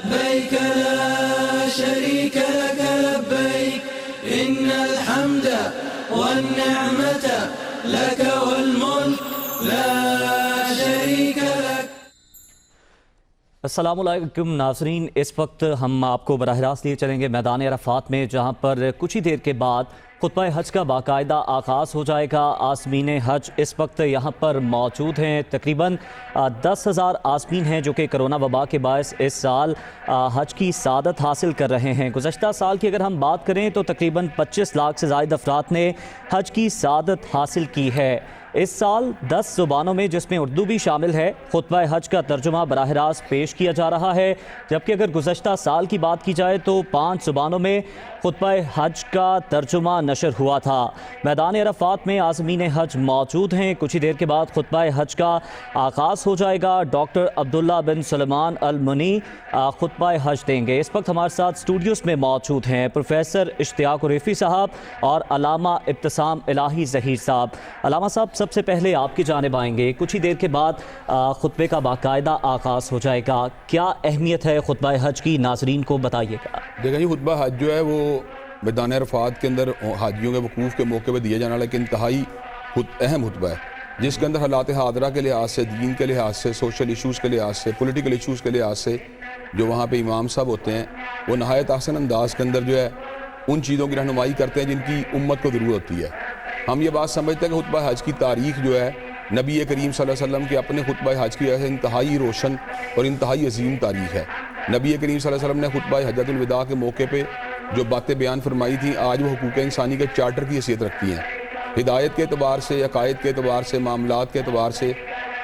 لبيك لا شريك لك لبيك إن الحمد والنعمة لك والملك لا شريك لك. السلام علیکم ناظرین، اس وقت ہم آپ کو براہ راست لیے چلیں گے میدان عرفات میں، جہاں پر کچھ ہی دیر کے بعد خطبہ حج کا باقاعدہ آغاز ہو جائے گا۔ عازمین حج اس وقت یہاں پر موجود ہیں، تقریباً 10,000 عازمین ہیں جو کہ کرونا وبا کے باعث اس سال حج کی سعادت حاصل کر رہے ہیں۔ گزشتہ سال کی اگر ہم بات کریں تو تقریباً 25 لاکھ سے زائد افراد نے حج کی سعادت حاصل کی ہے۔ اس سال 10 زبانوں میں، جس میں اردو بھی شامل ہے، خطبہ حج کا ترجمہ براہ راست پیش کیا جا رہا ہے، جبکہ اگر گزشتہ سال کی بات کی جائے تو 5 زبانوں میں خطبہ حج کا ترجمہ نشر ہوا تھا۔ میدان عرفات میں عازمین حج موجود ہیں، کچھ ہی دیر کے بعد خطبہ حج کا آغاز ہو جائے گا۔ ڈاکٹر عبداللہ بن سلمان المنی خطبہ حج دیں گے۔ اس وقت ہمارے ساتھ اسٹوڈیوز میں موجود ہیں پروفیسر اشتیاق ریفی صاحب اور علامہ ابتسام الہی ظہیر صاحب۔ علامہ صاحب، سب سے پہلے آپ کی جانب آئیں گے، کچھ ہی دیر کے بعد خطبے کا باقاعدہ آغاز ہو جائے گا، کیا اہمیت ہے خطبہ حج کی، ناظرین کو بتائیے گا۔ دیکھیں جی، خطبہ حج جو ہے وہ میدان عرفات کے اندر حاجیوں کے وقوف کے موقع پہ دیا جانے والا ایک انتہائی اہم خطبہ ہے، جس کے اندر حالات حاضرہ کے لحاظ سے، دین کے لحاظ سے، سوشل ایشوز کے لحاظ سے، پولیٹیکل ایشوز کے لحاظ سے جو وہاں پہ امام صاحب ہوتے ہیں، وہ نہایت احسن انداز کے اندر جو ہے ان چیزوں کی رہنمائی کرتے ہیں جن کی امت کو ضرورت ہوتی ہے۔ ہم یہ بات سمجھتے ہیں کہ خطبہ حج کی تاریخ جو ہے نبی کریم صلی اللہ علیہ وسلم کے اپنے خطبہ حج کی وجہ سے انتہائی روشن اور انتہائی عظیم تاریخ ہے۔ نبی کریم صلی اللہ علیہ وسلم نے خطبہ حجۃ الوداع کے موقع پہ جو باتیں بیان فرمائی تھیں، آج وہ حقوق انسانی کے چارٹر کی حیثیت رکھتی ہیں۔ ہدایت کے اعتبار سے، عقائد کے اعتبار سے، معاملات کے اعتبار سے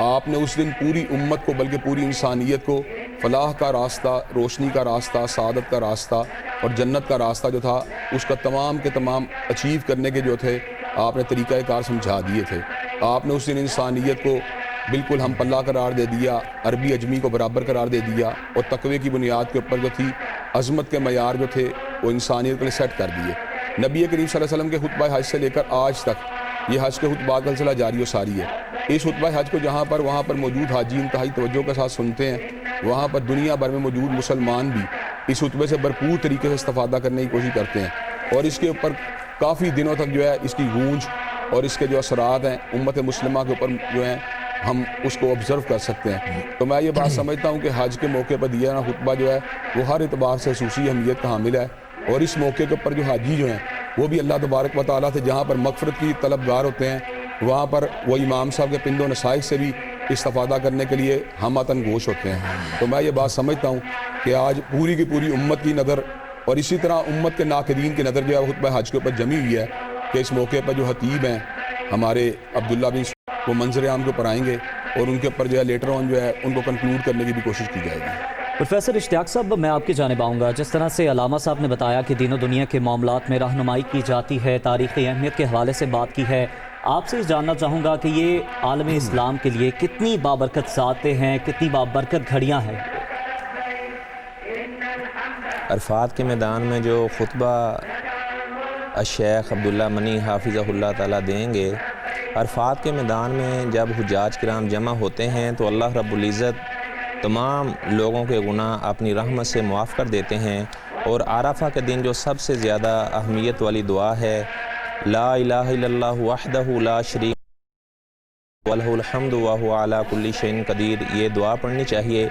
آپ نے اس دن پوری امت کو، بلکہ پوری انسانیت کو فلاح کا راستہ، روشنی کا راستہ، سعادت کا راستہ اور جنت کا راستہ جو تھا، اس کا تمام کے تمام اچیو کرنے کے جو تھے آپ نے طریقہ کار سمجھا دیے تھے۔ آپ نے اس دن انسانیت کو بالکل ہم پلہ قرار دے دیا، عربی عجمی کو برابر قرار دے دیا، اور تقوی کی بنیاد کے اوپر جو تھی عظمت کے معیار جو تھے وہ انسانیت کے لیے سیٹ کر دیے۔ نبی کریم صلی اللہ علیہ وسلم کے خطبہ حج سے لے کر آج تک یہ حج کے خطبات کا سلسلہ جاری و ساری ہے۔ اس خطبہ حج کو جہاں پر وہاں پر موجود حاجی انتہائی توجہ کے ساتھ سنتے ہیں، وہاں پر دنیا بھر میں موجود مسلمان بھی اس خطبے سے بھرپور طریقے سے استفادہ کرنے کی کوشش کرتے ہیں، اور اس کے اوپر کافی دنوں تک جو ہے اس کی گونج اور اس کے جو اثرات ہیں امت مسلمہ کے اوپر جو ہیں ہم اس کو آبزرو کر سکتے ہیں۔ تو میں یہ بات سمجھتا ہوں کہ حج کے موقع پر دیا جانا خطبہ جو ہے وہ ہر اعتبار سے خصوصی اہمیت کا حامل ہے، اور اس موقع کے اوپر جو حاجی جو ہیں وہ بھی اللہ تبارک و تعالیٰ سے جہاں پر مغفرت کی طلبگار ہوتے ہیں، وہاں پر وہ امام صاحب کے پند و نصائح سے بھی استفادہ کرنے کے لیے ہم آتن گوش ہوتے ہیں۔ تو میں یہ بات سمجھتا ہوں کہ آج پوری کی پوری امت کی نظر اور اسی طرح امت کے ناقدین کی نظر جو ہے خطبہ حج کے اوپر جمی ہوئی ہے کہ اس موقع پر جو خطیب ہیں ہمارے عبداللہ بن وہ منظر عام کے اوپر آئیں گے، اور ان کے اوپر جو ہے لیٹر آن جو ہے ان کو کنکلوڈ کرنے کی بھی کوشش کی جائے گی۔ پروفیسر اشتیاق صاحب، میں آپ کی جانب آؤں گا۔ جس طرح سے علامہ صاحب نے بتایا کہ دین و دنیا کے معاملات میں رہنمائی کی جاتی ہے، تاریخی اہمیت کے حوالے سے بات کی ہے، آپ سے جاننا چاہوں گا کہ یہ عالم اسلام کے لیے کتنی بابرکت ساعتیں ہیں، کتنی بابرکت گھڑیاں ہیں؟ عرفات کے میدان میں جو خطبہ الشیخ عبداللہ منی حافظہ اللہ تعالیٰ دیں گے، عرفات کے میدان میں جب حجاج کرام جمع ہوتے ہیں تو اللہ رب العزت تمام لوگوں کے گناہ اپنی رحمت سے معاف کر دیتے ہیں، اور عرفہ کے دن جو سب سے زیادہ اہمیت والی دعا ہے، لا الہ الا اللہ وحدہ لا شریک لہ الحمد وہو علی کل شیء قدیر، یہ دعا پڑھنی چاہیے۔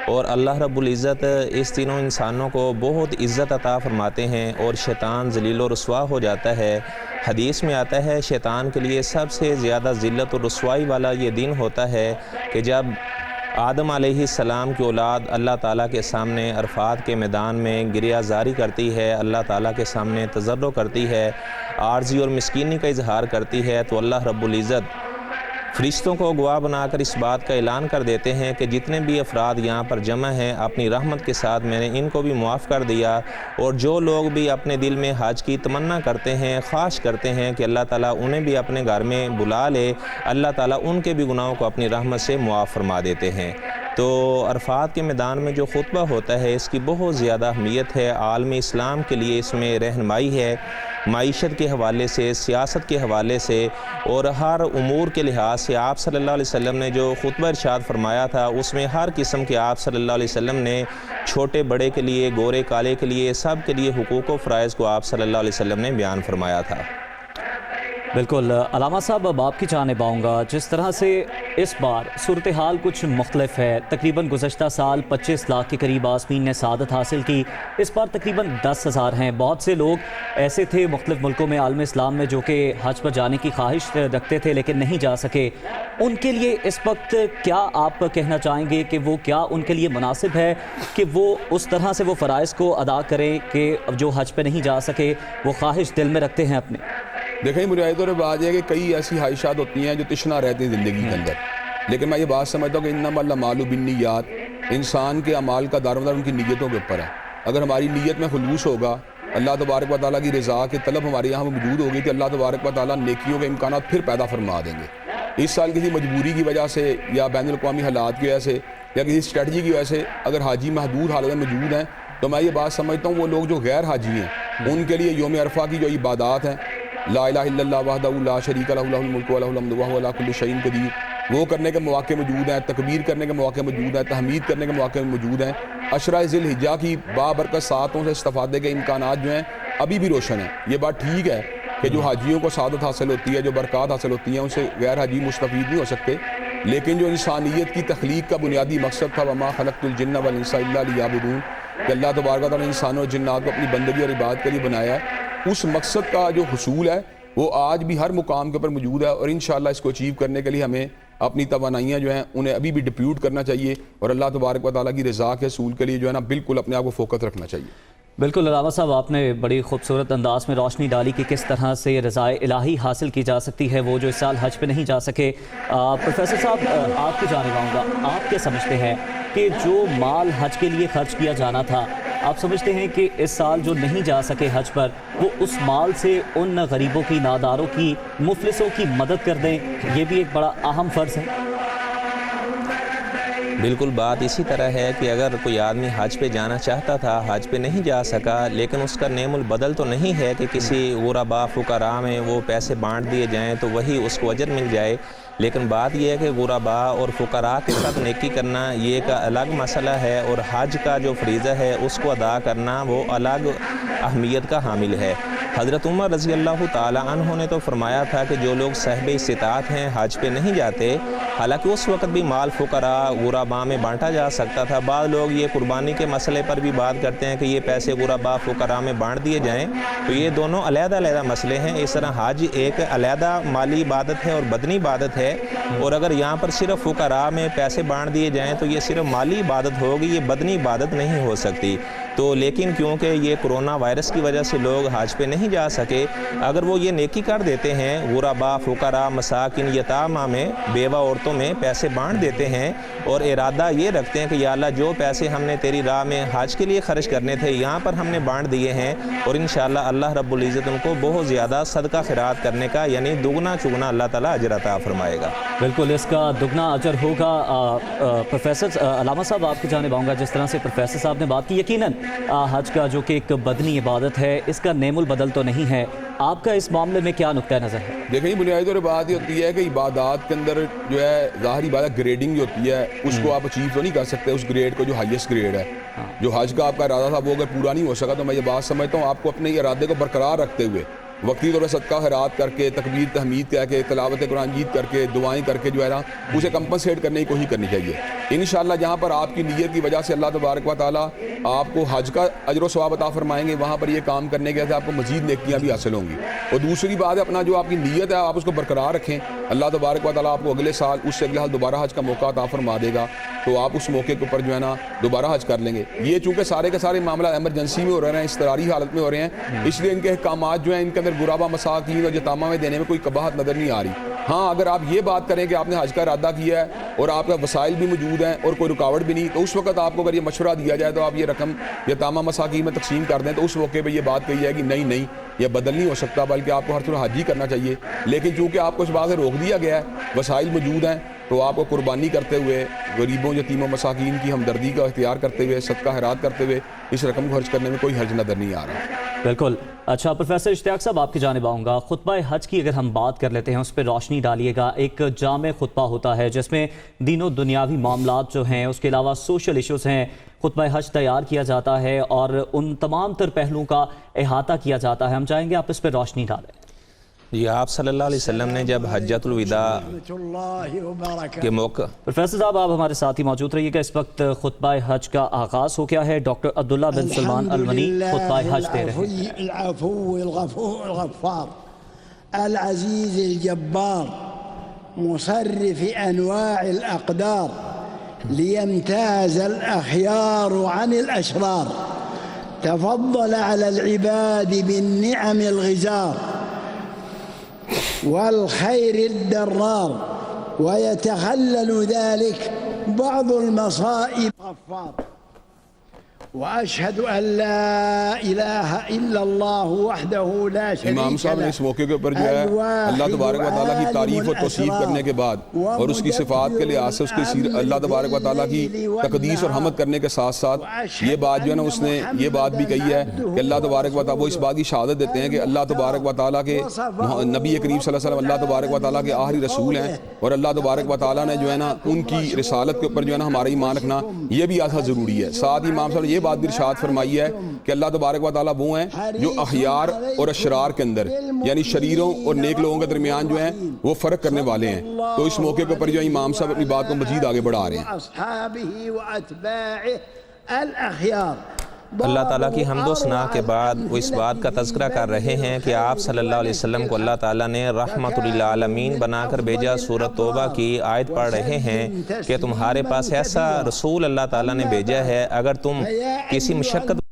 اور اللہ رب العزت اس تینوں انسانوں کو بہت عزت عطا فرماتے ہیں، اور شیطان ذلیل و رسوا ہو جاتا ہے۔ حدیث میں آتا ہے شیطان کے لیے سب سے زیادہ ذلت و رسوائی والا یہ دن ہوتا ہے کہ جب آدم علیہ السلام کی اولاد اللہ تعالیٰ کے سامنے عرفات کے میدان میں گریہ زاری کرتی ہے، اللہ تعالیٰ کے سامنے تضرع کرتی ہے، عاجزی اور مسکینی کا اظہار کرتی ہے، تو اللہ رب العزت فرشتوں کو گواہ بنا کر اس بات کا اعلان کر دیتے ہیں کہ جتنے بھی افراد یہاں پر جمع ہیں اپنی رحمت کے ساتھ میں نے ان کو بھی معاف کر دیا، اور جو لوگ بھی اپنے دل میں حج کی تمنا کرتے ہیں، خواہش کرتے ہیں کہ اللہ تعالیٰ انہیں بھی اپنے گھر میں بلا لے، اللہ تعالیٰ ان کے بھی گناہوں کو اپنی رحمت سے معاف فرما دیتے ہیں۔ تو عرفات کے میدان میں جو خطبہ ہوتا ہے اس کی بہت زیادہ اہمیت ہے، عالم اسلام کے لیے اس میں رہنمائی ہے، معیشت کے حوالے سے، سیاست کے حوالے سے اور ہر امور کے لحاظ سے آپ صلی اللہ علیہ وسلم نے جو خطبہ ارشاد فرمایا تھا اس میں ہر قسم کے آپ صلی اللہ علیہ وسلم نے چھوٹے بڑے کے لیے، گورے کالے کے لیے، سب کے لیے حقوق و فرائض کو آپ صلی اللہ علیہ وسلم نے بیان فرمایا تھا۔ بالکل علامہ صاحب، اب آپ کی جانب آؤں گا۔ جس طرح سے اس بار صورتحال کچھ مختلف ہے، تقریباً گزشتہ سال 25 لاکھ کے قریب عازمین نے سعادت حاصل کی، اس بار تقریباً 10,000 ہیں۔ بہت سے لوگ ایسے تھے مختلف ملکوں میں عالم اسلام میں جو کہ حج پر جانے کی خواہش رکھتے تھے لیکن نہیں جا سکے، ان کے لیے اس وقت کیا آپ کہنا چاہیں گے کہ وہ کیا ان کے لیے مناسب ہے کہ وہ اس طرح سے وہ فرائض کو ادا کریں کہ جو حج پہ نہیں جا سکے وہ خواہش دل میں رکھتے ہیں اپنے؟ دیکھیں بنیادی طور پہ بات یہ ہے کہ کئی ایسی خواہشات ہوتی ہیں جو تشنا رہتی ہیں زندگی کے اندر، لیکن میں یہ بات سمجھتا ہوں کہ انما الاعمال بالنیات، انسان کے اعمال کا دارومدار ان کی نیتوں کے اوپر ہے۔ اگر ہماری نیت میں خلوص ہوگا، اللہ تبارک و تعالیٰ کی رضا کی طلب ہمارے یہاں موجود ہوگی تو اللہ تبارک و تعالیٰ نیکیوں کے امکانات پھر پیدا فرما دیں گے۔ اس سال کسی مجبوری کی وجہ سے یا بین الاقوامی حالات کی وجہ سے یا کسی اسٹریٹجی کی وجہ سے اگر حاجی محدود حالت میں موجود ہیں تو میں یہ بات سمجھتا ہوں وہ لوگ جو غیر حاجی ہیں ان کے لیے یوم عرفہ کی جو عبادات ہیں، لا الہ الا اللہ وحدہ لا شریک لہ لہ الملک و لہ الحمد وہو علی کل شیء قدیر، وہ کرنے کے مواقع موجود ہیں، تکبیر کرنے کے مواقع موجود ہیں، تحمید کرنے کے مواقع موجود ہیں۔ عشرہ ذی الحجہ کی بابرکت ساعتوں سے استفادے کے امکانات جو ہیں ابھی بھی روشن ہیں۔ یہ بات ٹھیک ہے کہ جو حاجیوں کو سعادت حاصل ہوتی ہے، جو برکات حاصل ہوتی ہیں، ان سے غیر حاجی مستفید نہیں ہو سکتے، لیکن جو انسانیت کی تخلیق کا بنیادی مقصد تھا وما خلقت الجن والانس الا لیعبدون، کہ اللہ تبارک و تعالیٰ نے انسانوں اور جنات کو اپنی بندگی اور عبادت کے لیے بنایا ہے، اس مقصد کا جو حصول ہے وہ آج بھی ہر مقام کے اوپر موجود ہے، اور انشاءاللہ اس کو اچیو کرنے کے لیے ہمیں اپنی توانائیاں جو ہیں انہیں ابھی بھی ڈپیوٹ کرنا چاہیے اور اللہ تبارک و تعالیٰ کی رضا کے حصول کے لیے جو ہے نا بالکل اپنے آپ کو فوکس رکھنا چاہیے۔ بالکل علامہ صاحب، آپ نے بڑی خوبصورت انداز میں روشنی ڈالی کہ کس طرح سے رضائے الہی حاصل کی جا سکتی ہے وہ جو اس سال حج پہ نہیں جا سکے۔ پروفیسر صاحب، آپ کی جانب آؤں گا، آپ کیا سمجھتے ہیں کہ جو مال حج کے لیے خرچ کیا جانا تھا، آپ سمجھتے ہیں کہ اس سال جو نہیں جا سکے حج پر وہ اس مال سے ان غریبوں کی، ناداروں کی، مفلسوں کی مدد کر دیں؟ یہ بھی ایک بڑا اہم فرض ہے۔ بالکل بات اسی طرح ہے کہ اگر کوئی آدمی حج پہ جانا چاہتا تھا، حج پہ نہیں جا سکا، لیکن اس کا نعم البدل تو نہیں ہے کہ کسی غرباء فقراء میں وہ پیسے بانٹ دیے جائیں تو وہی اس کو اجر مل جائے، لیکن بات یہ ہے کہ غرباء اور فقراء کے ساتھ نیکی کرنا یہ ایک الگ مسئلہ ہے، اور حج کا جو فریضہ ہے اس کو ادا کرنا وہ الگ اہمیت کا حامل ہے۔ حضرت عمر رضی اللہ تعالی عنہ نے تو فرمایا تھا کہ جو لوگ صاحب استطاعت ہیں حج پہ نہیں جاتے، حالانکہ اس وقت بھی مال فقراء غرباء میں بانٹا جا سکتا تھا۔ بعض لوگ یہ قربانی کے مسئلے پر بھی بات کرتے ہیں کہ یہ پیسے غرباء فقراء میں بانٹ دیے جائیں، تو یہ دونوں علیحدہ علیحدہ مسئلے ہیں۔ اس طرح حج ایک علیحدہ مالی عبادت ہے اور بدنی عبادت ہے، اور اگر یہاں پر صرف فقراء میں پیسے بانٹ دیے جائیں تو یہ صرف مالی عبادت ہوگی، یہ بدنی عبادت نہیں ہو سکتی۔ تو لیکن کیونکہ یہ کرونا وائرس کی وجہ سے لوگ حج پہ نہیں جا سکے، اگر وہ یہ نیکی کر دیتے ہیں، غرباء فقراء مساکین یتامہ میں، بیوہ عورتوں میں پیسے بانٹ دیتے ہیں اور ارادہ یہ رکھتے ہیں کہ یا اللہ جو پیسے ہم نے تیری راہ میں حج کے لیے خرچ کرنے تھے یہاں پر ہم نے بانٹ دیے ہیں، اور انشاءاللہ اللہ رب العزت ان کو بہت زیادہ صدقہ خیرات کرنے کا یعنی دگنا چگنا اللہ تعالیٰ اجر عطا فرمائے گا۔ بالکل اس کا دگنا اجر ہوگا۔ پروفیسر علامہ صاحب، آپ کی جانب آؤں گا۔ جس طرح سے پروفیسر صاحب نے بات کی، یقیناً حج کا جو کہ ایک بدنی عبادت ہے اس کا نعم البدل تو نہیں ہے، آپ کا اس معاملے میں کیا نقطہ نظر ہے؟ دیکھیں بنیادی طور پر بات یہ ہوتی ہے کہ عبادات کے اندر جو ہے ظاہری عبادت گریڈنگ جو ہوتی ہے اس کو آپ اچیو تو نہیں کر سکتے، اس گریڈ کو جو ہائیسٹ گریڈ ہے، جو حج کا آپ کا ارادہ تھا وہ اگر پورا نہیں ہو سکا تو میں یہ بات سمجھتا ہوں آپ کو اپنے ارادے کو برقرار رکھتے ہوئے وقتی طور پر صدقہ خیرات کر کے، تکبیر تحمید کہہ کے، تلاوت قرآن جیت کر کے، دعائیں کر کے جو ہے نا اسے کمپنسیٹ کرنے کی کوشش کرنی چاہیے۔ انشاءاللہ جہاں پر آپ کی نیت کی وجہ سے اللہ تبارک و تعالیٰ آپ کو حج کا اجر و ثواب عطا فرمائیں گے، وہاں پر یہ کام کرنے کے بعد آپ کو مزید نیکیاں بھی حاصل ہوں گی۔ اور دوسری بات ہے اپنا جو آپ کی نیت ہے آپ اس کو برقرار رکھیں، اللہ تبارک و تعالیٰ آپ کو اگلے سال اس سے اگلے سال دوبارہ حج کا موقع عطا فرما دے گا، تو آپ اس موقع کے اوپر جو ہے نا دوبارہ حج کر لیں گے۔ یہ چونکہ سارے کے سارے معاملات ایمرجنسی میں ہو رہے ہیں، اضطراری حالت میں ہو رہے ہیں، اس لیے ان کے احکامات جو ہیں ان کے اندر غرباء مساکین اور یتامہ میں دینے میں کوئی قباحت نظر نہیں آ رہی۔ ہاں اگر آپ یہ بات کریں کہ آپ نے حج کا ارادہ کیا ہے اور آپ کا وسائل بھی موجود ہیں اور کوئی رکاوٹ بھی نہیں، تو اس وقت آپ کو اگر یہ مشورہ دیا جائے تو آپ یہ رقم یتامہ مساکین میں تقسیم کر دیں، تو اس موقع پہ یہ بات کہی جائے کہ نہیں یہ بدل نہیں ہو سکتا، بلکہ آپ کو ہر طرح حج ہی کرنا چاہیے۔ لیکن چونکہ آپ کو اس بات سے روک دیا گیا ہے، وسائل موجود ہیں، تو آپ کو قربانی کرتے ہوئے، غریبوں یتیموں مساکین کی ہمدردی کا اختیار کرتے ہوئے، صدقہ خیرات کرتے ہوئے اس رقم کو خرچ کرنے میں کوئی حرج نظر نہیں آ رہا۔ بالکل۔ اچھا پروفیسر اشتیاق صاحب، آپ کی جانب آؤں گا۔ خطبہ حج کی اگر ہم بات کر لیتے ہیں، اس پہ روشنی ڈالیے گا۔ ایک جامع خطبہ ہوتا ہے جس میں دین و دنیاوی معاملات جو ہیں، اس کے علاوہ سوشل ایشوز ہیں، خطبہ حج تیار کیا جاتا ہے اور ان تمام تر پہلوؤں کا احاطہ کیا جاتا ہے۔ ہم چاہیں گے آپ اس پہ روشنی ڈالیں۔ جی، آپ صلی اللہ علیہ وسلم نے جب حجۃ الوداع کے موقع پروفیسر صاحب آپ ہمارے ساتھ ہی موجود رہیے گا۔ اس وقت خطبہ حج کا آغاز ہو گیا ہے۔ ڈاکٹر عبداللہ بن سلمان المنی خطبہ حج دے رہے ہیں۔ العفو الغفار العزیز الجبار مصرف انواع الاقدار ليمتاز الاخيار عن الاشرار تفضل على العباد بالنعم الغزار والخير الدرار ويتخلل ذلك بعض المصائب غفار وأشهد أن لا إله إلا الله وحده لا شريك له۔ امام صاحب نے اس موقع کے اوپر جو ہے اللہ تبارک و تعالیٰ کی تعریف اور توصیف کرنے کے بعد اور اس کی صفات کے لحاظ سے اس کی اللہ تبارک و تعالیٰ کی تقدیس اور حمد کرنے کے ساتھ ساتھ یہ بات جو ہے نا، اس نے یہ بات بھی کہی ہے کہ اللہ تبارک و تعالیٰ، وہ اس بات کی شہادت دیتے ہیں کہ اللہ تبارک و تعالیٰ کے نبی کریم صلی اللہ علیہ وسلم اللہ تبارک و تعالیٰ کے آخری رسول ہیں، اور اللہ تبارک و تعالیٰ نے جو ہے نا ان کی رسالت کے اوپر جو ہے نا ہمارا ایمان رکھنا یہ بھی آسا ضروری ہے۔ ساتھ ہی امام صاحب نے یہ بات بھی ارشاد فرمائی ہے کہ اللہ تبارک و تعالیٰ وہ ہیں جو اخیار اور اشرار کے اندر، یعنی شریروں اور نیک لوگوں کے درمیان جو ہیں وہ فرق کرنے والے ہیں۔ تو اس موقع کے اوپر جو امام صاحب اپنی بات کو مزید آگے بڑھا رہے ہیں۔ اللہ تعالیٰ کی حمد و ثنا کے بعد وہ اس بات کا تذکرہ کر رہے ہیں کہ آپ صلی اللہ علیہ وسلم کو اللہ تعالیٰ نے رحمت للعالمین بنا کر بھیجا۔ سورۃ توبہ کی آیت پڑھ رہے ہیں کہ تمہارے پاس ایسا رسول اللہ تعالیٰ نے بھیجا ہے، اگر تم کسی مشقت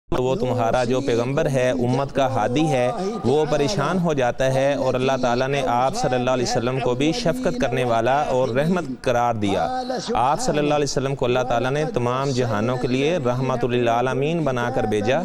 وہ تمہارا جو پیغمبر ہے، امت کا ہادی ہے، وہ پریشان ہو جاتا ہے، اور اللہ تعالیٰ نے آپ صلی اللہ علیہ وسلم کو بھی شفقت کرنے والا اور رحمت قرار دیا۔ آپ صلی اللہ علیہ وسلم کو اللہ تعالیٰ نے تمام جہانوں کے لیے رحمت للعالمین بنا کر بھیجا۔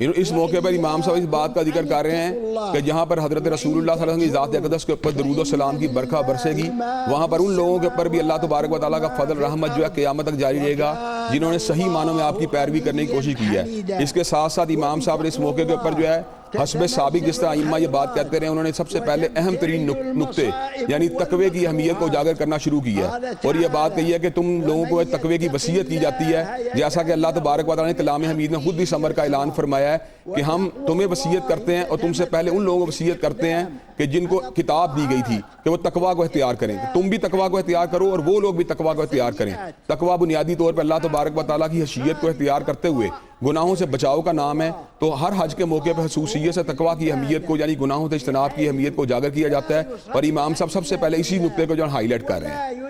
اس موقع پر امام صاحب اس بات کا ذکر کر رہے ہیں کہ جہاں پر حضرت رسول اللہ صلی اللہ علیہ وسلم کی ذات اقدس کے اوپر درود و سلام کی برکھا برسے گی، وہاں پر ان لوگوں کے اوپر بھی اللہ تبارک و تعالیٰ کا فضل رحمت جو ہے قیامت تک جاری رہے گا جنہوں نے صحیح معنوں میں آپ کی پیروی کرنے کی کوشش کی ہے۔ اس کے ساتھ ساتھ امام صاحب نے اس موقع کے اوپر جو ہے حسب سابق جس طرح ائمہ یہ بات کہتے رہے، انہوں نے سب سے پہلے اہم ترین نقطے یعنی تقوی کی اہمیت کو اجاگر کرنا شروع کی ہے، اور یہ بات کہی ہے کہ تم لوگوں کو تقوی کی وصیت کی جاتی ہے، جیسا کہ اللہ تبارک و تعالیٰ نے کلام حمید میں خود اس امر کا اعلان فرمایا ہے کہ ہم تمہیں وصیت کرتے ہیں اور تم سے پہلے ان لوگوں کو وصیت کرتے ہیں کہ جن کو کتاب دی گئی تھی کہ وہ تقوی کو اختیار کریں، تم بھی تقوی کو اختیار کرو اور وہ لوگ بھی تقوی کو اختیار کریں۔ تقوی بنیادی طور پر اللہ تبارک و تعالیٰ کی حیثیت کو اختیار کرتے ہوئے گناہوں سے بچاؤ کا نام ہے، تو ہر حج کے موقع پر خصوصیت سے تقوی کی اہمیت کو یعنی گناہوں سے اجتناب کی اہمیت کو اجاگر کیا جاتا ہے، اور امام صاحب سب سے پہلے اسی نقطے کو جو ہائی لائٹ کر رہے ہیں۔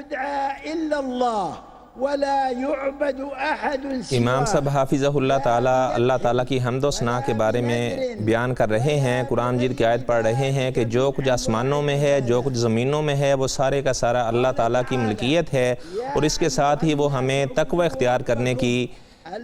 امام صاحب حافظہ اللہ تعالیٰ کی حمد و ثنا کے بارے میں بیان کر رہے ہیں، قرآن مجید کی آیت پڑھ رہے ہیں کہ جو کچھ آسمانوں میں ہے، جو کچھ زمینوں میں ہے، وہ سارے کا سارا اللہ تعالیٰ کی ملکیت ہے، اور اس کے ساتھ ہی وہ ہمیں تقوی اختیار کرنے کی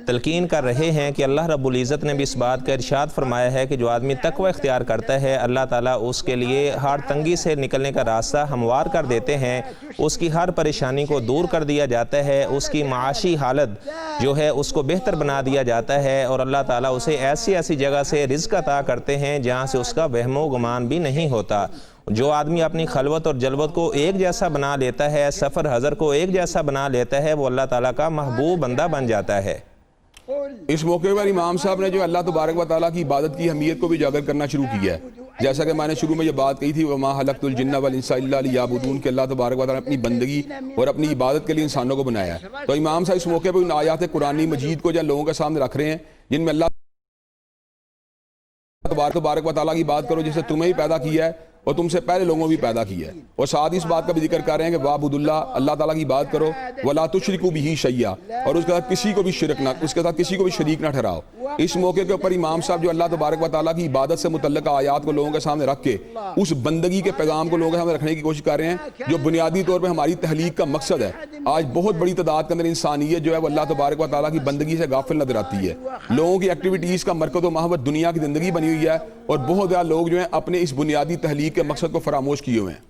تلقین کر رہے ہیں کہ اللہ رب العزت نے بھی اس بات کا ارشاد فرمایا ہے کہ جو آدمی تقوی اختیار کرتا ہے، اللہ تعالیٰ اس کے لیے ہر تنگی سے نکلنے کا راستہ ہموار کر دیتے ہیں، اس کی ہر پریشانی کو دور کر دیا جاتا ہے، اس کی معاشی حالت جو ہے اس کو بہتر بنا دیا جاتا ہے، اور اللہ تعالیٰ اسے ایسی جگہ سے رزق عطا کرتے ہیں جہاں سے اس کا وہم و گمان بھی نہیں ہوتا۔ جو آدمی اپنی خلوت اور جلوت کو ایک جیسا بنا لیتا ہے، سفر حضر کو ایک جیسا بنا لیتا ہے، وہ اللہ تعالیٰ کا محبوب بندہ بن جاتا ہے۔ اس موقع پر امام صاحب نے جو اللہ تبارک و تعالیٰ کی عبادت کی اہمیت کو بھی اجاگر کرنا شروع کیا ہے، جیسا کہ میں نے شروع میں یہ بات کہی تھی وَمَا خَلَقْتُ الْجِنَّ وَالْإِنسَ إِلَّا لِيَعْبُدُونِ کہ اللہ تبارک و تعالیٰ نے اپنی بندگی اور اپنی عبادت کے لیے انسانوں کو بنایا ہے۔ تو امام صاحب اس موقع پر ان آیات قرآنی مجید کو جو لوگوں کے سامنے رکھ رہے ہیں جن میں اللہ تبارک و تعالیٰ کی بات کرو جس نے تمہیں ہی پیدا کیا ہے اور تم سے پہلے لوگوں بھی پیدا کیا ہے، اور ساتھ ہی اس بات کا بھی ذکر کر رہے ہیں کہ وَاعْبُدُوا اللَّهَ، اللہ تعالیٰ کی بات کرو، وَلَا تُشْرِكُوا بِهِ شَيْئًا، اور اس کے ساتھ کسی کو بھی شریک نہ ٹھہراؤ۔ اس موقع کے اوپر امام صاحب جو اللہ تبارک و تعالیٰ کی عبادت سے متعلقہ آیات کو لوگوں کے سامنے رکھ کے اس بندگی کے پیغام کو لوگوں کے سامنے رکھنے کی کوشش کر رہے ہیں جو بنیادی طور پہ ہماری تخلیق کا مقصد ہے۔ آج بہت بڑی تعداد کے اندر انسانیت جو ہے وہ اللہ تبارک و تعالیٰ کی بندگی سے غافل نظر آتی ہے، لوگوں کی ایکٹیویٹیز کا مرکز و محور دنیا کی زندگی بنی ہوئی ہے، اور بہت زیادہ لوگ جو ہیں اپنے اس بنیادی تخلیق کے مقصد کو فراموش کیے ہوئے ہیں۔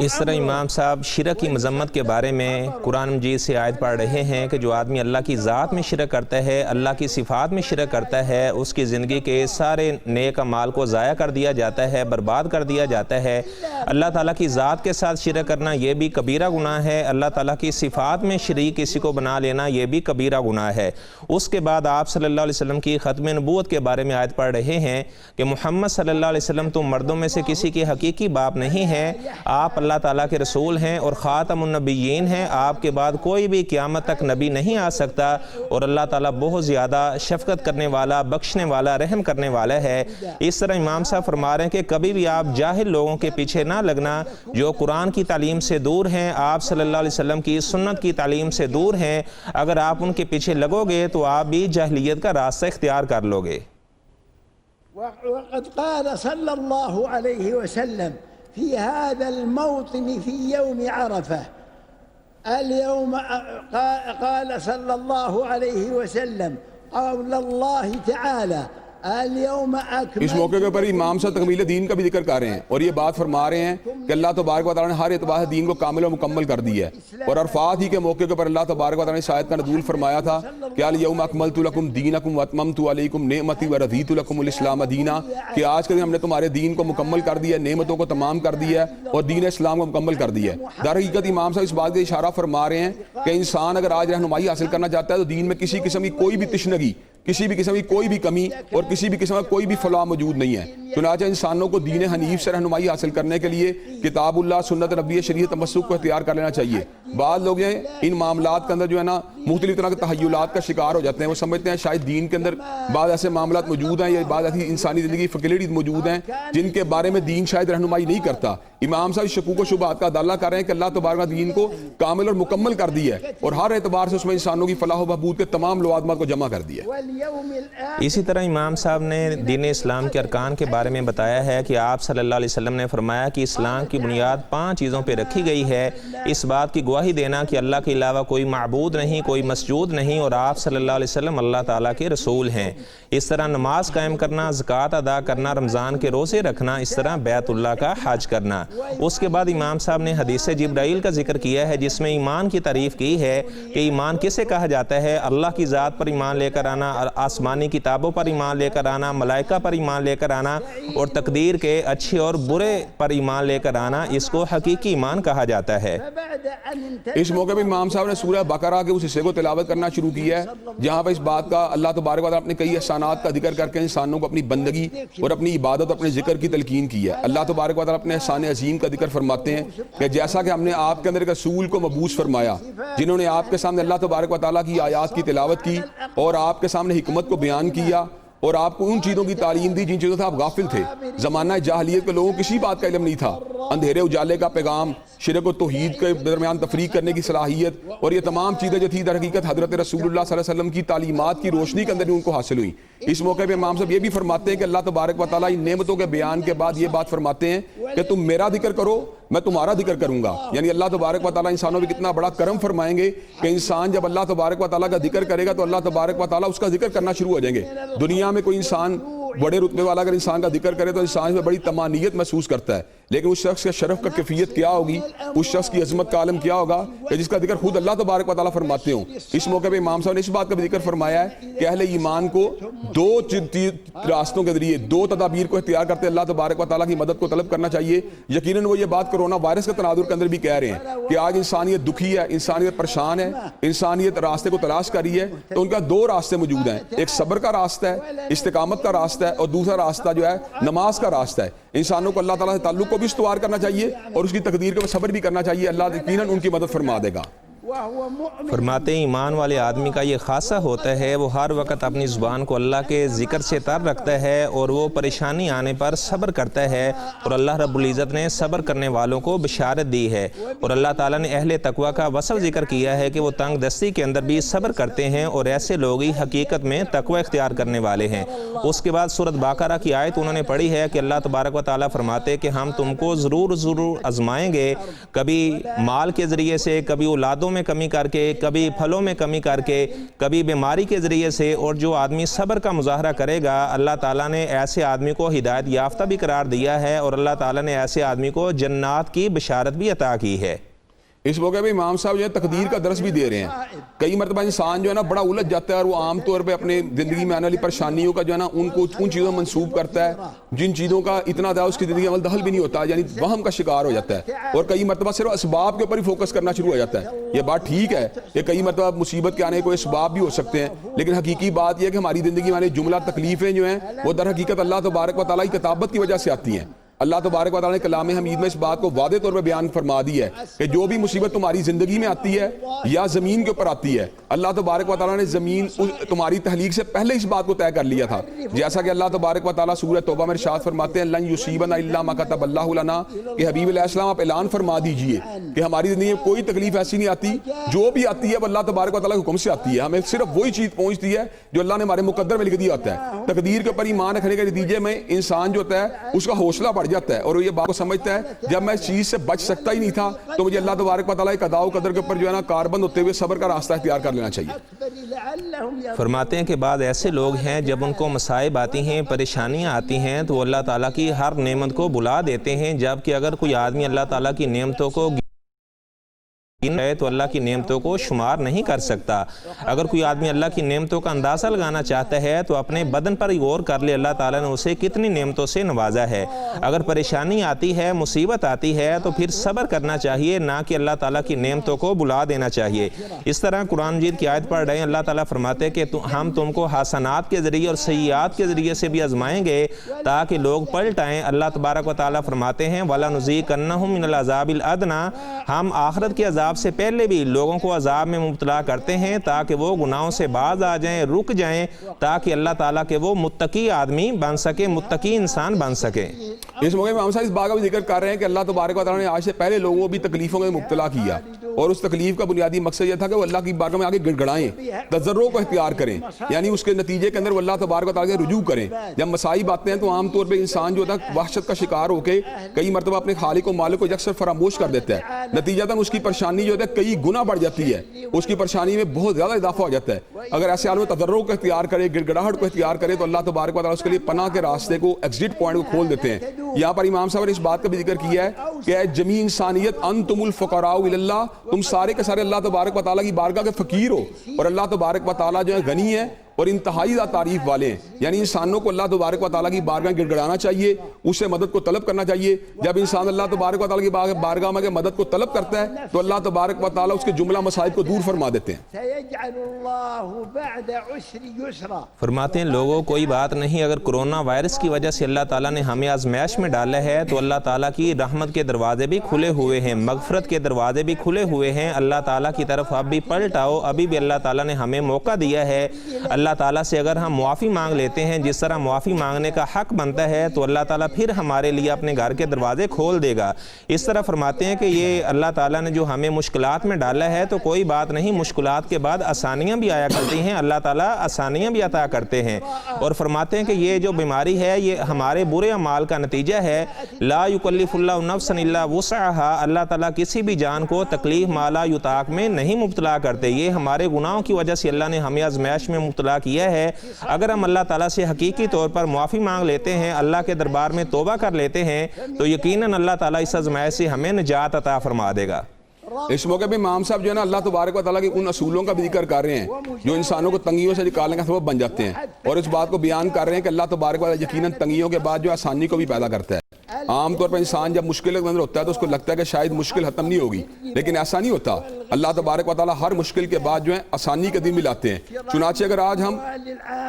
اس طرح امام صاحب شرک کی مذمت کے بارے میں قرآن مجید سے آیت پڑھ رہے ہیں کہ جو آدمی اللہ کی ذات میں شرک کرتا ہے، اللہ کی صفات میں شرک کرتا ہے، اس کی زندگی کے سارے نیک اعمال کو ضائع کر دیا جاتا ہے، برباد کر دیا جاتا ہے۔ اللہ تعالیٰ کی ذات کے ساتھ شرک کرنا یہ بھی کبیرہ گناہ ہے، اللہ تعالیٰ کی صفات میں شریک کسی کو بنا لینا یہ بھی کبیرہ گناہ ہے۔ اس کے بعد آپ صلی اللہ علیہ وسلم کی ختم نبوت کے بارے میں آیت پڑھ رہے ہیں کہ محمد صلی اللہ علیہ وسلم تو مردوں میں سے کسی کی حقیقی باپ نہیں ہے، آپ اللہ تعالیٰ کے رسول ہیں اور خاتم النبیین ہیں، آپ کے بعد کوئی بھی قیامت تک نبی نہیں آ سکتا، اور اللہ تعالیٰ بہت زیادہ شفقت کرنے والا، بخشنے والا، رحم کرنے والا ہے۔ اس طرح امام صاحب فرما رہے ہیں کہ کبھی بھی آپ جاہل لوگوں کے پیچھے نہ لگنا جو قرآن کی تعلیم سے دور ہیں، آپ صلی اللہ علیہ وسلم کی سنت کی تعلیم سے دور ہیں۔ اگر آپ ان کے پیچھے لگو گے تو آپ بھی جاہلیت کا راستہ اختیار کر لو گے۔ وقد قال صلى الله عليه وسلم في هذا الموطن في يوم عرفة اليوم قال صلى الله عليه وسلم قول الله تعالى اليوم اس موقع کے اوپر امام صاحب تکمیل دین کا بھی ذکر کر رہے ہیں اور یہ بات فرما رہے ہیں کہ اللہ تبارک و تعالیٰ نے ہر اعتبار سے دین کو کامل و مکمل کر دیا ہے، اور عرفات ہی کے موقع کے اوپر اللہ تبارک و تعالیٰ نے شاید کا نزول فرمایا تھا کہ الیوم اکملت لکم دینکم واتممت علیکم نعمتی ورضیت لکم الاسلام دینا، کہ آج کے دن ہم نے تمہارے دین کو مکمل کر دیا ہے، نعمتوں کو تمام کر دیا ہے اور دین اسلام کو مکمل کر دیا ہے۔ در حقیقت امام صاحب اس بات کا اشارہ فرما رہے ہیں کہ انسان اگر آج رہنمائی حاصل کرنا چاہتا ہے تو دین میں کسی قسم کی کوئی بھی تشنگی، کسی بھی قسم کی کوئی بھی کمی اور کسی بھی قسم کا کوئی بھی فلاح موجود نہیں ہے۔ چنانچہ انسانوں کو دین حنیف سے رہنمائی حاصل کرنے کے لیے کتاب اللہ، سنت نبوی شریعت تمسک کو اختیار کر لینا چاہیے۔ بعض لوگ ہیں ان معاملات کے اندر جو ہے نا مختلف طرح کے تحیلات کا شکار ہو جاتے ہیں، وہ سمجھتے ہیں شاید دین کے اندر بعض ایسے معاملات موجود ہیں یا بعض ایسی انسانی زندگی فیکلٹیز موجود ہیں جن کے بارے میں دین شاید رہنمائی نہیں کرتا۔ امام صاحب شکوک و شبہات کا ادالہ کر رہے ہیں کہ اللہ تبارک دین کو کامل اور مکمل کر دیا ہے اور ہر اعتبار سے اس میں انسانوں کی فلاح و بہبود کے تمام لوازمات کو جمع کر دیا ہے۔ اسی طرح امام صاحب نے دین اسلام کے ارکان کے بارے میں بتایا ہے کہ آپ صلی اللہ علیہ وسلم نے فرمایا کہ اسلام کی بنیاد 5 چیزوں پہ رکھی گئی ہے، اس بات کی گواہی دینا کہ اللہ کے علاوہ کوئی معبود نہیں، کوئی مسجود نہیں، اور آپ صلی اللہ علیہ وسلم اللہ تعالیٰ کے رسول ہیں۔ اس طرح نماز قائم کرنا، زکوٰۃ ادا کرنا، رمضان کے روزے رکھنا، اس طرح بیت اللہ کا حج کرنا۔ اس کے بعد امام صاحب نے حدیث جبرائیل کا ذکر کیا ہے جس میں ایمان کی تعریف کی ہے کہ ایمان کسے کہا جاتا ہے؟ اللہ کی ذات پر ایمان لے کر آنا، آسمانی کتابوں پر ایمان لے کر آنا، ملائکہ پر ایمان لے کر آنا، اور تقدیر کے اچھے اور برے پر ایمان لے کر آنا، اس کو حقیقی ایمان کہا جاتا ہے۔ اس موقع پہ امام صاحب نے سورہ بقرہ کے اس حصے کو تلاوت کرنا شروع کیا ہے جہاں پہ اس بات کا اللہ تبارک و تعالیٰ اپنے کئی احسانات کا ذکر کر کے انسانوں کو اپنی بندگی اور اپنی عبادت، اپنے ذکر کی تلقین کی ہے۔ اللہ تبارک و تعالیٰ اپنے احسان عظیم کا ذکر فرماتے ہیں کہ جیسا کہ ہم نے آپ کے اندر ایک رسول کو مبعوث فرمایا جنہوں نے آپ کے سامنے اللہ تبارک و تعالیٰ کی آیات کی تلاوت کی اور آپ کے سامنے حکمت کو بیان کیا اور آپ کو ان چیزوں کی تعلیم دی جن چیزوں سے آپ غافل تھے۔ زمانہ جاہلیت کے لوگوں کو کسی بات کا علم نہیں تھا، اندھیرے اجالے کا پیغام، شرک و توحید کے درمیان تفریق کرنے کی صلاحیت اور یہ تمام چیزیں جو تھی در حقیقت حضرت رسول اللہ صلی اللہ علیہ وسلم کی تعلیمات کی روشنی کے اندر ان کو حاصل ہوئی۔ اس موقع پہ امام صاحب یہ بھی فرماتے ہیں کہ اللہ تبارک و تعالیٰ ان نعمتوں کے بیان کے بعد یہ بات فرماتے ہیں کہ تم میرا ذکر کرو میں تمہارا ذکر کروں گا۔ یعنی اللہ تبارک و تعالیٰ انسانوں پہ کتنا بڑا کرم فرمائیں گے کہ انسان جب اللہ تبارک و تعالیٰ کا ذکر کرے گا تو اللہ تبارک و تعالیٰ اس کا ذکر کرنا شروع ہو جائیں گے۔ دنیا میں کوئی انسان بڑے رتبے والا اگر انسان کا ذکر کرے تو انسان میں بڑی طمانینت محسوس کرتا ہے، لیکن اس شخص کے شرف کا کیفیت کیا ہوگی، اس شخص کی عظمت کا عالم کیا ہوگا کہ جس کا ذکر خود اللہ تبارک و تعالیٰ فرماتے ہوں۔ اس موقع پہ امام صاحب نے اس بات کا بھی ذکر فرمایا ہے کہ اہل ایمان کو 2 راستوں کے ذریعے 2 تدابیر کو اختیار کرتے اللہ تبارک و تعالیٰ کی مدد کو طلب کرنا چاہیے۔ یقیناً وہ یہ بات کرونا وائرس کے تناظر کے اندر بھی کہہ رہے ہیں کہ آج انسانیت دکھی ہے، انسانیت پریشان ہے، انسانیت راستے کو تلاش کر رہی ہے، تو ان کا 2 راستے موجود ہیں، ایک صبر کا راستہ ہے، استقامت کا راستہ ہے، اور دوسرا راستہ جو ہے نماز کا راستہ ہے۔ انسانوں کو اللہ تعالیٰ سے تعلق کو بھی استوار کرنا چاہیے اور اس کی تقدیر کو صبر بھی کرنا چاہیے، اللہ یقیناً ان کی مدد فرما دے گا۔ وهو مؤمن فرماتے ہیں ایمان والے آدمی کا یہ خاصہ ہوتا ہے، وہ ہر وقت اپنی زبان کو اللہ کے ذکر سے تر رکھتا ہے اور وہ پریشانی آنے پر صبر کرتا ہے، اور اللہ رب العزت نے صبر کرنے والوں کو بشارت دی ہے، اور اللہ تعالیٰ نے اہل تقوی کا وصف ذکر کیا ہے کہ وہ تنگ دستی کے اندر بھی صبر کرتے ہیں، اور ایسے لوگ ہی حقیقت میں تقوی اختیار کرنے والے ہیں۔ اس کے بعد سورۃ بقرہ کی آیت انہوں نے پڑھی ہے کہ اللہ تبارک و تعالیٰ فرماتے کہ ہم تم کو ضرور آزمائیں گے، کبھی مال کے ذریعے سے، کبھی اولادوں میں کمی کر کے، کبھی پھلوں میں کمی کر کے، کبھی بیماری کے ذریعے سے، اور جو آدمی صبر کا مظاہرہ کرے گا اللہ تعالیٰ نے ایسے آدمی کو ہدایت یافتہ بھی قرار دیا ہے، اور اللہ تعالیٰ نے ایسے آدمی کو جنات کی بشارت بھی عطا کی ہے۔ اس موقع پہ امام صاحب جو ہے تقدیر کا درس بھی دے رہے ہیں۔ کئی مرتبہ انسان جو ہے نا بڑا الجھ جاتا ہے، اور وہ عام طور پہ اپنے زندگی میں آنے والی پریشانیوں کا جو ہے نا ان چیزوں منسوب کرتا ہے جن چیزوں کا اتنا زیادہ اس کی زندگی میں دخل بھی نہیں ہوتا، یعنی وہم کا شکار ہو جاتا ہے، اور کئی مرتبہ صرف اسباب کے اوپر ہی فوکس کرنا شروع ہو جاتا ہے۔ یہ بات ٹھیک ہے کہ کئی مرتبہ مصیبت کے آنے کے کوئی اسباب بھی ہو سکتے ہیں، لیکن حقیقی بات یہ ہے کہ ہماری زندگی میں جملہ تکلیفیں جو ہیں وہ در حقیقت اللہ تبارک و تعالیٰ کی کتابت کی وجہ سے آتی ہیں۔ اللہ تبارک و تعالیٰ نے کلام حمید میں اس بات کو واضح طور پہ بیان فرما دی ہے کہ جو بھی مصیبت تمہاری زندگی میں آتی ہے یا زمین کے اوپر آتی ہے، اللہ تبارک و تعالیٰ نے زمین تمہاری تخلیق سے پہلے اس بات کو طے کر لیا تھا، جیسا کہ اللہ تبارک و تعالیٰ سورہ توبہ میں ارشاد فرماتے ہیں لن یصیبنا الا ما کتب اللہ لنا، کہ حبیب علیہ السلام آپ اعلان فرما دیجئے کہ ہماری زندگی میں کوئی تکلیف ایسی نہیں آتی، جو بھی آتی ہے وہ اللہ تبارک و تعالیٰ کے حکم سے آتی ہے، ہمیں صرف وہی چیز پہنچتی ہے جو اللہ نے ہمارے مقدر میں لکھ دیا ہوتا ہے۔ تقدیر کے اوپر ایمان رکھنے کے نتیجے میں انسان جو ہوتا ہے اس کا حوصلہ بڑھ جاتا ہے، اور وہ یہ بات کو سمجھتا ہے جب میں اس چیز سے بچ سکتا ہی نہیں تھا تو مجھے اللہ تبارک و تعالیٰ کے قضاء و قدر کے اوپر جو ہے نا کاربند ہوتے ہوئے صبر کا راستہ اختیار کر لینا چاہیے۔ فرماتے ہیں کہ بعض ایسے لوگ ہیں جب ان کو مصائب آتی ہیں، پریشانیاں آتی ہیں، تو وہ اللہ تعالیٰ کی ہر نعمت کو بلا دیتے ہیں، جبکہ اگر کوئی آدمی اللہ تعالیٰ کی نعمتوں کو ہے تو اللہ کی نعمتوں کو شمار نہیں کر سکتا۔ اگر کوئی آدمی اللہ کی نعمتوں کا اندازہ لگانا چاہتا ہے تو اپنے بدن پر غور کر لے اللہ تعالیٰ نے اسے کتنی نعمتوں سے نوازا ہے۔ اگر پریشانی آتی ہے، مصیبت آتی ہے تو پھر صبر کرنا چاہیے، نہ کہ اللہ تعالیٰ کی نعمتوں کو بلا دینا چاہیے۔ اس طرح قرآن مجید کی آیت پڑھ رہے ہیں، اللہ تعالیٰ فرماتے ہیں کہ ہم تم کو حسنات کے ذریعے اور سیئات کے ذریعے سے بھی آزمائیں گے تاکہ لوگ پلٹ آئیں۔ اللہ تبارک و تعالیٰ فرماتے ہیں وَلَنُذِيقَنَّهُم مِّنَ الْعَذَابِ الْأَدْنَىٰ، ہم آخرت کے عذاب سے پہلے بھی لوگوں کو عذاب میں مبتلا کرتے ہیں تاکہ وہ گناہوں سے باز آ جائیں، رک جائیں، تاکہ اللہ تعالیٰ کے وہ متقی آدمی بن سکے، متقی انسان بن سکے۔ اس موقع میں ہم اس بات کا بھی ذکر کر رہے ہیں کہ اللہ تبارک و تعالیٰ نے آج سے پہلے لوگوں کو بھی تکلیفوں میں مبتلا کیا، اور اس تکلیف کا بنیادی مقصد یہ تھا کہ وہ اللہ کی بارگاہ میں آگے گڑ گڑائیں، تضرع کو اختیار کریں، یعنی اس کے نتیجے کے اندر وہ اللہ تبارک و تعالیٰ کے رجوع کریں۔ جب مصائب آتے ہیں تو عام طور پہ انسان جو ہوتا ہے وحشت کا شکار ہو کے کئی مرتبہ اپنے خالق و مالک کو یکسر فراموش کر دیتا ہے، نتیجتاً اس کی پریشانی جو ہوتا ہے کئی گنا بڑھ جاتی ہے، اس کی پریشانی میں بہت زیادہ اضافہ ہو جاتا ہے۔ اگر ایسے حال میں تضرع کو اختیار کرے، گڑ گڑاہٹ کو اختیار کرے تو اللہ تبارک و تعالیٰ اس کے لیے پناہ کے راستے کو، ایگزٹ پوائنٹ کو کھول دیتے ہیں۔ یہاں پر امام صاحب نے اس بات کا بھی ذکر کیا ہے کہ اے جمیع انسانیت انتم الفقراء الی اللہ، تم سارے کے سارے اللہ تبارک و تعالیٰ کی بارگاہ کے فقیر ہو، اور اللہ تبارک و تعالیٰ جو ہے غنی ہے اور انتہائی زیادہ تعریف والے ہیں، یعنی انسانوں کو اللہ تبارک و تعالیٰ کی بارگاہ گڑ گڑانا چاہیے، اس سے مدد کو طلب کرنا چاہیے۔ جب انسان اللہ تبارک و تعالیٰ کی بارگاہ میں مدد کو طلب کرتا ہے تو اللہ تبارک و تعالیٰ اس کے جملہ مصائب کو دور فرما دیتے ہیں۔ فرماتے ہیں لوگوں کوئی بات نہیں، اگر کرونا وائرس کی وجہ سے اللہ تعالیٰ نے ہمیں آزمائش میں ڈالا ہے تو اللہ تعالیٰ کی رحمت کے دروازے بھی کھلے ہوئے ہیں، مغفرت کے دروازے بھی کھلے ہوئے ہیں، اللہ تعالیٰ کی طرف اب بھی پلٹ آؤ، ابھی بھی اللہ تعالیٰ نے ہمیں موقع دیا ہے۔ اللہ تعالیٰ سے اگر ہم معافی مانگ لیتے ہیں جس طرح معافی مانگنے کا حق بنتا ہے تو اللہ تعالیٰ پھر ہمارے لیے اپنے گھر کے دروازے کھول دے گا۔ اس طرح فرماتے ہیں کہ یہ اللہ تعالیٰ نے جو ہمیں مشکلات میں ڈالا ہے تو کوئی بات نہیں، مشکلات کے بعد آسانیاں بھی آیا کرتی ہیں، اللہ تعالیٰ آسانیاں بھی عطا کرتے ہیں۔ اور فرماتے ہیں کہ یہ جو بیماری ہے یہ ہمارے برے اعمال کا نتیجہ ہے، لا یکلف اللہ نفسا الا وسعها، اللہ تعالیٰ کسی بھی جان کو تکلیف ما لا یطاق میں نہیں مبتلا کرتے، یہ ہمارے گناہوں کی وجہ سے اللہ نے ہمیں آزمائش میں مبتلا کیا ہے۔ اگر ہم اللہ تعالیٰ سے حقیقی طور پر معافی مانگ لیتے ہیں، اللہ کے دربار میں توبہ کر لیتے ہیں تو یقیناً اللہ تعالیٰ اس آزمائش سے ہمیں نجات عطا فرما دے گا۔ اس موقع پہ امام صاحب جو ہے نا اللہ تبارک و تعالیٰ کے ان اصولوں کا بھی ذکر کر رہے ہیں جو انسانوں کو تنگیوں سے نکالنے کا سبب بن جاتے ہیں، اور اس بات کو بیان کر رہے ہیں کہ اللہ تبارک و تعالیٰ یقیناً تنگیوں کے بعد جو آسانی کو بھی پیدا کرتا ہے۔ عام طور پر انسان جب مشکل کے اندر ہوتا ہے تو اس کو لگتا ہے کہ شاید مشکل ختم نہیں ہوگی، لیکن ایسا نہیں ہوتا۔ اللہ تبارک و تعالیٰ ہر مشکل کے بعد جو ہے آسانی کے دن بھی لاتے ہیں. چنانچہ اگر آج ہم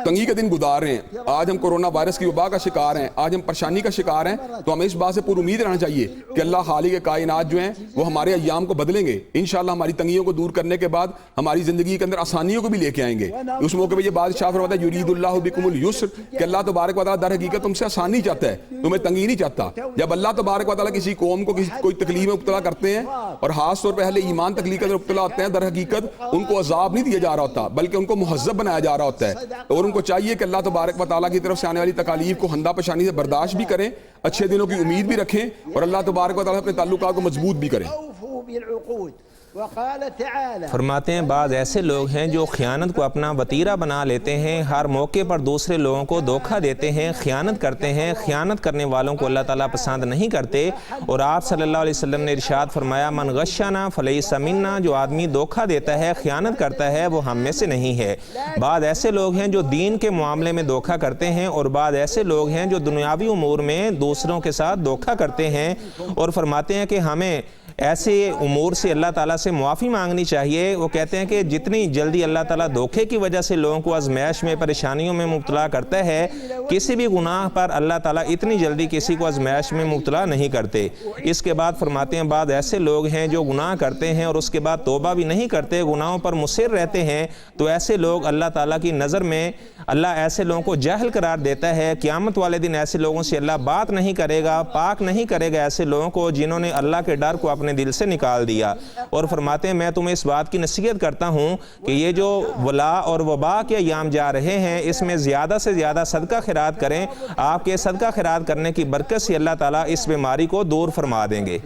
تنگی کے دن گزار رہے ہیں, آج ہم کورونا وائرس کی وبا کا شکار ہیں, آج ہم پریشانی کا شکار ہیں, تو ہمیں اس بات سے پر امید رہنا چاہیے کہ اللہ خالق کائنات جو ہیں وہ ہمارے ایام کو بدلیں گے. انشاءاللہ ہماری تنگیوں کو دور کرنے کے بعد ہماری زندگی کے اندر آسانیوں کو بھی لے کے آئیں گے. اس موقع پہ یہ بات ارشاد فرماتا ہے یرید اللہ بکم اليسر, کہ اللہ تبارک و تعالیٰ در حقیقت تم سے آسانی چاہتا ہے, تمہیں تنگی نہیں چاہتا. جب اللہ تبارک و تعالیٰ کسی قوم کو کوئی تکلیف میں مبتلا کرتے ہیں اور خاص طور پہ اہل ایمان تکلیف کے اندر مبتلا ہوتے ہیں, در حقیقت ان کو عذاب نہیں دیا جا رہا ہوتا بلکہ ان کو مہذب بنایا جا رہا ہوتا ہے, اور ان کو چاہیے کہ اللہ تبارک و تعالیٰ کی طرف سے آنے والی تکالیف کو ہندا پشانی سے برداشت بھی کریں, اچھے دنوں کی امید بھی رکھیں, اور اللہ تبارک و تعالیٰ اپنے تعلقات کو مضبوط بھی کریں. فرماتے ہیں بعض ایسے لوگ ہیں جو خیانت کو اپنا وتیرہ بنا لیتے ہیں, ہر موقع پر دوسرے لوگوں کو دھوکہ دیتے ہیں, خیانت کرتے ہیں. خیانت کرنے والوں کو اللہ تعالیٰ پسند نہیں کرتے, اور آپ صلی اللہ علیہ وسلم نے ارشاد فرمایا من غشنا فلیس منا, جو آدمی دھوکہ دیتا ہے, خیانت کرتا ہے, وہ ہم میں سے نہیں ہے. بعض ایسے لوگ ہیں جو دین کے معاملے میں دھوکہ کرتے ہیں, اور بعض ایسے لوگ ہیں جو دنیاوی امور میں دوسروں کے ساتھ دھوکہ کرتے ہیں, اور فرماتے ہیں کہ ہمیں ایسے امور سے اللہ تعالیٰ سے معافی مانگنی چاہیے. وہ کہتے ہیں کہ جتنی جلدی اللہ تعالیٰ دھوکے کی وجہ سے لوگوں کو آزمائش میں, پریشانیوں میں مبتلا کرتا ہے, کسی بھی گناہ پر اللہ تعالیٰ اتنی جلدی کسی کو آزمائش میں مبتلا نہیں کرتے. اس کے بعد فرماتے ہیں بعض ایسے لوگ ہیں جو گناہ کرتے ہیں اور اس کے بعد توبہ بھی نہیں کرتے, گناہوں پر مصر رہتے ہیں, تو ایسے لوگ اللہ تعالیٰ کی نظر میں اللہ ایسے لوگوں کو جاہل قرار دیتا ہے. قیامت والے دن ایسے لوگوں سے اللہ بات نہیں کرے گا, پاک نہیں کرے گا ایسے لوگوں کو جنہوں نے اللہ کے ڈر کو اپنے دل سے نکال دیا. اور فرماتے ہیں میں تمہیں اس بات کی نصیحت کرتا ہوں کہ یہ جو ولا اور وبا کے ایام جا رہے ہیں, اس میں زیادہ سے زیادہ صدقہ خیرات کریں. آپ کے صدقہ خیرات کرنے کی برکت سے اللہ تعالیٰ اس بیماری کو دور فرما دیں گے.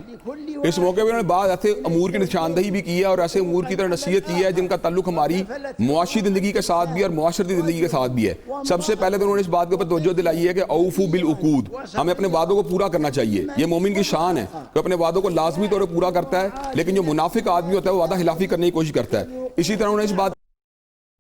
اس موقع پہ انہوں نے بعض ایسے امور کی نشاندہی بھی کی ہے اور ایسے امور کی طرح نصیحت کی ہے جن کا تعلق ہماری معاشی زندگی کے ساتھ بھی اور معاشرتی زندگی کے ساتھ بھی ہے. سب سے پہلے تو انہوں نے اس بات کے اوپر توجہ دلائی ہے کہ اوفو بالعقود, ہمیں اپنے وعدوں کو پورا کرنا چاہیے. یہ مومن کی شان ہے کہ اپنے وعدوں کو لازمی طور پر پورا کرتا ہے, لیکن جو منافق آدمی ہوتا ہے وہ وعدہ خلافی کرنے کی کوشش کرتا ہے. اسی طرح انہوں نے اس بات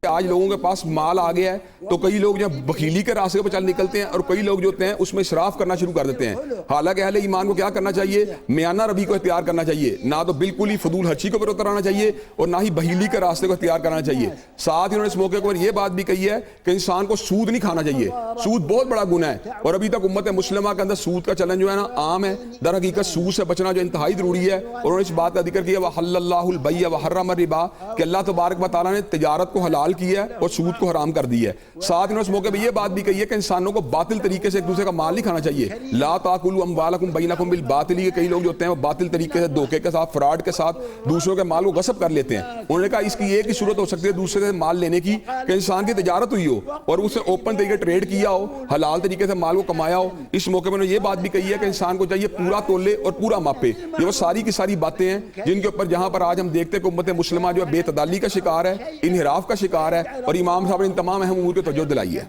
آج لوگوں کے پاس مال آ گیا ہے تو کئی لوگ جو بخیلی کے راستے پر چل نکلتے ہیں, اور کئی لوگ جو ہوتے ہیں اس میں اسراف کرنا شروع کر دیتے ہیں. حالانکہ اہل ایمان کو کیا کرنا چاہیے, میانہ روی کو اختیار کرنا چاہیے, نہ تو بالکل ہی فضول خرچی کو پر اتر آنا چاہیے اور نہ ہی بخیلی کے راستے کو اختیار کرنا چاہیے. ساتھ ہی انہوں نے اس موقع پر یہ بات بھی کہی ہے کہ انسان کو سود نہیں کھانا چاہیے. سود بہت بڑا گناہ ہے, اور ابھی تک امت مسلمہ کے اندر سود کا چلن جو ہے نا عام ہے. در حقیقت سود سے بچنا جو انتہائی ضروری ہے, اور انہوں نے اس بات کا ذکر کیا وَحَلَّ اللَّهُ الْبَيْعَ وَحَرَّمَ الرِّبَا, کہ اللہ تبارک و تعالیٰ نے تجارت کو حلال کیا ہے اور سود کو حرام کر دی ہے. ساتھ انہوں نے اس موقع پہ یہ بات بھی کہی ہے کہ انسانوں کو باطل طریقے سے ایک دوسرے کا مال نہیں کھانا چاہیے. لا تاکلوا اموالکم بینکم بالباطل, کہ کئی لوگ جو ہوتے ہیں وہ باطل طریقے سے دھوکے کے ساتھ, فراڈ کے ساتھ دوسروں کے مال کو غصب کر لیتے ہیں. انہوں نے کہا اس کی ایک ہی صورت ہو سکتی ہے دوسرے سے مال لینے کی, کہ انسان کی تجارت ہوئی ہو اور اسے اوپن طریقے ٹریڈ کیا ہو, حلال طریقے سے مال کو کمایا ہو. اس موقع میں انہوں نے یہ بات بھی کہی ہے کہ انسان کو چاہیے پورا تولے اور پورا ماپے. یہ وہ ساری کی ساری باتیں ہیں جن کے اوپر جہاں پر آج ہم دیکھتے ہیں کہ امت مسلمہ جو ہے بے تعدالی کا شکار ہے, انحراف کا شکار ہے, اور امام صاحب نے ان تمام اہم امور کو توجہ دلائی ہے.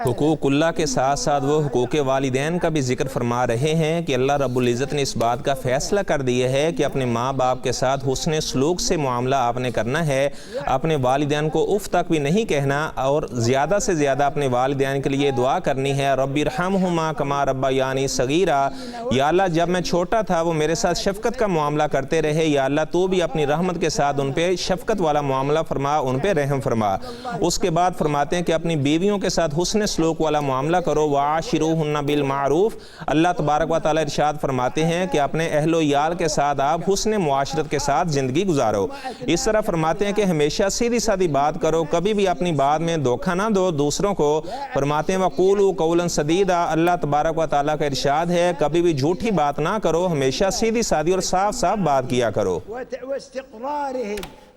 حقوق اللہ کے ساتھ ساتھ وہ حقوق والدین کا بھی ذکر فرما رہے ہیں کہ اللہ رب العزت نے اس بات کا فیصلہ کر دیا ہے کہ اپنے ماں باپ کے ساتھ حسن سلوک سے معاملہ آپ نے کرنا ہے. اپنے والدین کو اف تک بھی نہیں کہنا, اور زیادہ سے زیادہ اپنے والدین کے لیے دعا کرنی ہے رب ارحمہما کما ربیانی صغیرا, یا اللہ جب میں چھوٹا تھا وہ میرے ساتھ شفقت کا معاملہ کرتے رہے, یا اللہ تو بھی اپنی رحمت کے ساتھ ان پہ شفقت والا معاملہ فرما, ان پہ رحم فرما. اس کے بعد فرماتے ہیں کہ اپنی بیویوں کے ساتھ حسن سلوک والا معاملہ کرو. وَعَاشِرُوهُنَّ بِالْمَعْرُوفِ, اللہ تبارک و تعالیٰ ارشاد فرماتے ہیں کہ اپنے اہل و عیال کے ساتھ آپ حسن معاشرت کے ساتھ زندگی گزارو. اس طرح فرماتے ہیں کہ ہمیشہ سیدھی سادھی بات کرو, کبھی بھی اپنی بات میں دھوکہ نہ دو دوسروں کو. فرماتے ہیں وَقُولُوا قَوْلًا سَدِيدًا, اللہ تبارک و تعالیٰ کا ارشاد ہے کبھی بھی جھوٹی بات نہ کرو, ہمیشہ سیدھی سادھی اور صاف صاف بات کیا کرو.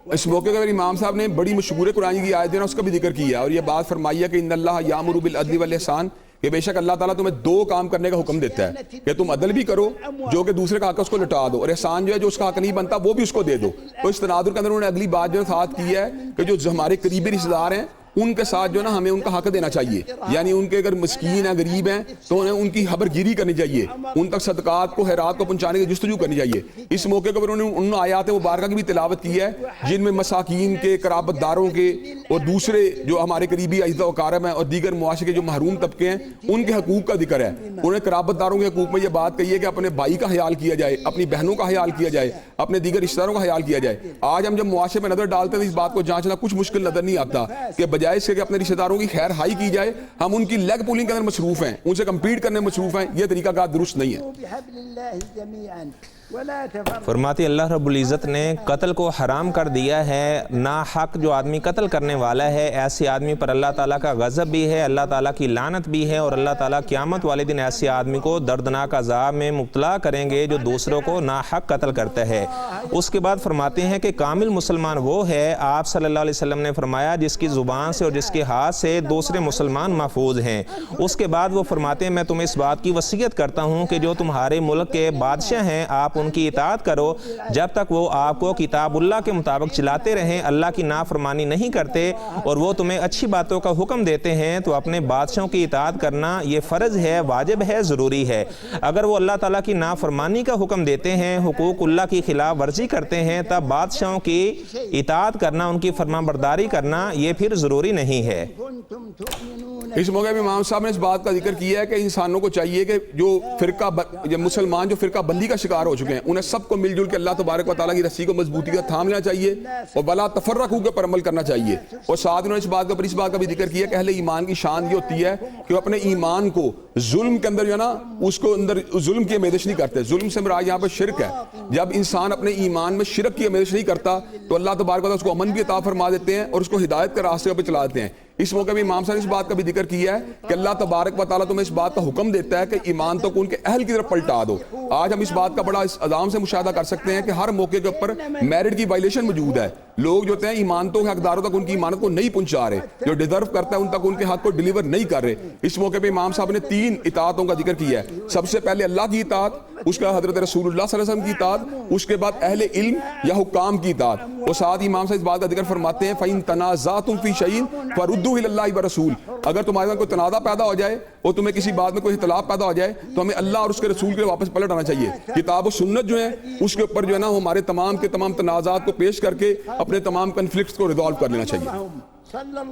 اس موقع پر امام صاحب نے بڑی مشہور قرآن کی آیت ہے اس کا بھی ذکر کیا, اور یہ بات فرمائی ہے کہ ان اللہ یامر بالعدل والاحسان, کہ بے شک اللہ تعالیٰ تمہیں دو کام کرنے کا حکم دیتا ہے کہ تم عدل بھی کرو, جو کہ دوسرے کا حق ہے اس کو لٹا دو, اور احسان جو ہے جو اس کا حق نہیں بنتا وہ بھی اس کو دے دو. تو اس تناظر کے اندر انہوں نے اگلی بات جو ساتھ کی ہے کہ جو ہمارے قریبی رشتہ دار ہیں ان کے ساتھ جو ہے نا ہمیں ان کا حق دینا چاہیے. یعنی ان کے اگر مسکین ہیں غریب ہیں تو انہیں ان کی خبر گیری کرنی چاہیے, ان تک صدقات کو خیرات کو پہنچانے کی جستجو کرنی چاہیے. اس موقع پر انہوں نے ان آیات مبارکہ کی بھی تلاوت کی ہے جن میں مساکین کے, قرابت داروں کے اور دوسرے جو ہمارے قریبی اعزاء و اقارب ہیں اور دیگر معاشرے کے جو محروم طبقے ہیں ان کے حقوق کا ذکر ہے. انہوں نے قرابت داروں کے حقوق میں یہ بات کہی ہے کہ اپنے بھائی کا خیال کیا جائے, اپنی بہنوں کا خیال کیا جائے, اپنے دیگر رشتہ داروں کا خیال کیا جائے. آج ہم جب معاشرے میں نظر ڈالتے ہیں تو اس بات کو جانچنا کچھ مشکل نظر نہیں آتا کہ بجائے اس کے کہ اپنے رشتہ داروں کی خیر ہائی کی جائے, ہم ان کی لیگ پولنگ کے اندر مصروف ہیں, ان سے کمپیٹ کرنے میں مصروف ہیں. یہ طریقہ کار درست نہیں ہے. فرماتے اللہ رب العزت نے قتل کو حرام کر دیا ہے. ناحق جو آدمی قتل کرنے والا ہے ایسے آدمی پر اللہ تعالیٰ کا غضب بھی ہے, اللہ تعالیٰ کی لعنت بھی ہے, اور اللہ تعالیٰ قیامت والے دن ایسے آدمی کو دردناک عذاب میں مبتلا کریں گے جو دوسروں کو ناحق قتل کرتا ہے. اس کے بعد فرماتے ہیں کہ کامل مسلمان وہ ہے, آپ صلی اللہ علیہ وسلم نے فرمایا, جس کی زبان سے اور جس کے ہاتھ سے دوسرے مسلمان محفوظ ہیں. اس کے بعد وہ فرماتے ہیں میں تمہیں اس بات کی وصیت کرتا ہوں کہ جو تمہارے ملک کے بادشاہ ہیں آپ ان کی اطاعت کرو جب تک وہ آپ کو کتاب اللہ کے مطابق چلاتے رہیں, اللہ کی نافرمانی نہیں کرتے, اور وہ تمہیں اچھی باتوں کا حکم دیتے ہیں تو اپنے بادشاہوں کی اطاعت کرنا یہ فرض ہے, واجب ہے, ضروری ہے. اگر وہ اللہ تعالیٰ کی نافرمانی کا حکم دیتے ہیں, حقوق اللہ کی خلاف ورزی کرتے ہیں, تب بادشاہوں کی اطاعت کرنا, ان کی فرمان برداری کرنا یہ پھر ضروری نہیں ہے. اس موقع میں امام صاحب نے اس بات کا ذکر کیا ہے کہ انسانوں کو چاہیے کہ جو مسلمان جو فرقہ بندی کا شکار ہو چکے ہیں انہیں سب کو مل جل کے اللہ تبارک و تعالیٰ کی رسی کو مضبوطی کا تھام لینا چاہیے اور ولا تفرقوا کے پر عمل کرنا چاہیے. اور ساتھ انہوں نے اس بات کا بھی ذکر کیا کہ اہل ایمان کی شان یہ ہوتی ہے کہ وہ اپنے ایمان کو ظلم کے اندر جو ہے نا اس کو اندر ظلم کی آمیزش نہیں کرتے. ظلم سے مراد یہاں پر شرک ہے. جب انسان اپنے ایمان میں شرک کی آمیزش نہیں کرتا تو اللہ تبارک و تعالیٰ اس کو امن بھی عطا فرما دیتے ہیں اور اس کو ہدایت کے راستے پہ چلا دیتے ہیں. اس موقع میں امام صاحب نے اس بات کا بھی ذکر کیا ہے کہ اللہ تبارک و تعالیٰ تمہیں اس بات کا حکم دیتا ہے کہ ایمان تو ان کے اہل کی طرف پلٹا دو. آج ہم اس بات کا بڑا اس عظام سے مشاہدہ کر سکتے ہیں کہ ہر موقع کے اوپر میرٹ کی وائلیشن موجود ہے. لوگ جو ہوتے ہیں ایمانتوں کے حقداروں تک ان کی ایمانت کو نہیں پہنچا رہے, جو ڈیزرو کرتا ہے ان تک ان کے حق کو ڈیلیور نہیں کر رہے. اس موقع پہ امام صاحب نے 3 اطاعتوں کا ذکر کیا ہے. سب سے پہلے اللہ کی اطاعت, اس کے بعد حضرت رسول اللہ صلی اللہ علیہ وسلم کی اطاعت, اس کے بعد اہل علم یا حکام کی اطاعت. اور ساتھ امام صاحب اس بات کا ذکر فرماتے ہیں فَإِن تَنَازَعْتُمْ فِي شَيْءٍ فَرُدُّوهُ إِلَى اللَّهِ وَالرَّسُولِ. اگر تمہارے کوئی تنازع پیدا ہو جائے اور تمہیں کسی بات میں کوئی اختلاف پیدا ہو جائے تو ہمیں اللہ اور اس کے رسول کے واپس پلٹ آنا چاہیے. کتاب و سنت جو ہے اس کے اوپر جو ہے نا ہمارے تمام کے تمام تنازعات کو پیش کر کے اپنے تمام کنفلکٹس کو ریزالو کر لینا چاہیے.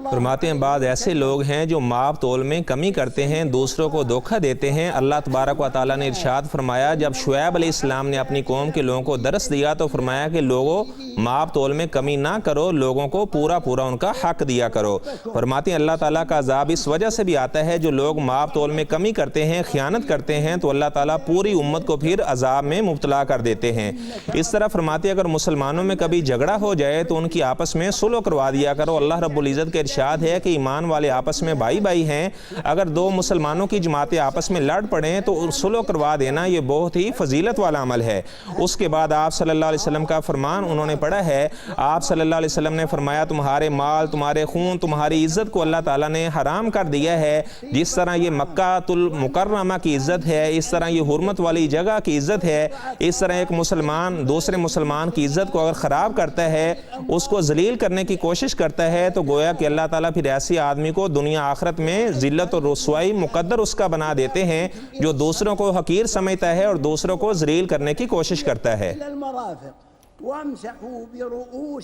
فرماتے ہیں بعض ایسے لوگ ہیں جو ماپ تول میں کمی کرتے ہیں, دوسروں کو دھوکہ دیتے ہیں. اللہ تبارک و تعالیٰ نے ارشاد فرمایا جب شعیب علیہ السلام نے اپنی قوم کے لوگوں کو درس دیا تو فرمایا کہ لوگوں ماپ تول میں کمی نہ کرو, لوگوں کو پورا ان کا حق دیا کرو. فرماتے ہیں اللہ تعالیٰ کا عذاب اس وجہ سے بھی آتا ہے جو لوگ ماپ تول میں کمی کرتے ہیں, خیانت کرتے ہیں, تو اللہ تعالیٰ پوری امت کو پھر عذاب میں مبتلا کر دیتے ہیں. اس طرح فرماتے ہیں اگر مسلمانوں میں کبھی جھگڑا ہو جائے تو ان کی آپس میں صلح کروا دیا کرو. اللہ رب العزت کے ارشاد ہے کہ ایمان والے آپس میں بھائی ہیں. اگر 2 مسلمانوں کی جماعتیں آپس میں لڑ پڑیں تو صلح کروا دینا یہ بہت ہی فضیلت والا عمل ہے. اس کے بعد آپ صلی اللہ علیہ وسلم کا فرمان انہوں نے پڑھا ہے. آپ صلی اللہ علیہ وسلم نے فرمایا تمہارے مال, تمہارے خون, تمہاری عزت کو اللہ تعالیٰ نے حرام کر دیا ہے. جس طرح یہ مکہ المکرمہ کی عزت ہے, اس طرح یہ حرمت والی جگہ کی عزت ہے, اس طرح ایک مسلمان دوسرے مسلمان کی عزت کو اگر خراب کرتا ہے, اس کو ذلیل کرنے کی کوشش کرتا ہے, تو گویا کہ اللہ تعالیٰ پھر ایسی آدمی کو دنیا آخرت میں ذلت اور رسوائی مقدر اس کا بنا دیتے ہیں جو دوسروں کو حقیر سمجھتا ہے اور دوسروں کو ذلیل کرنے کی کوشش کرتا ہے.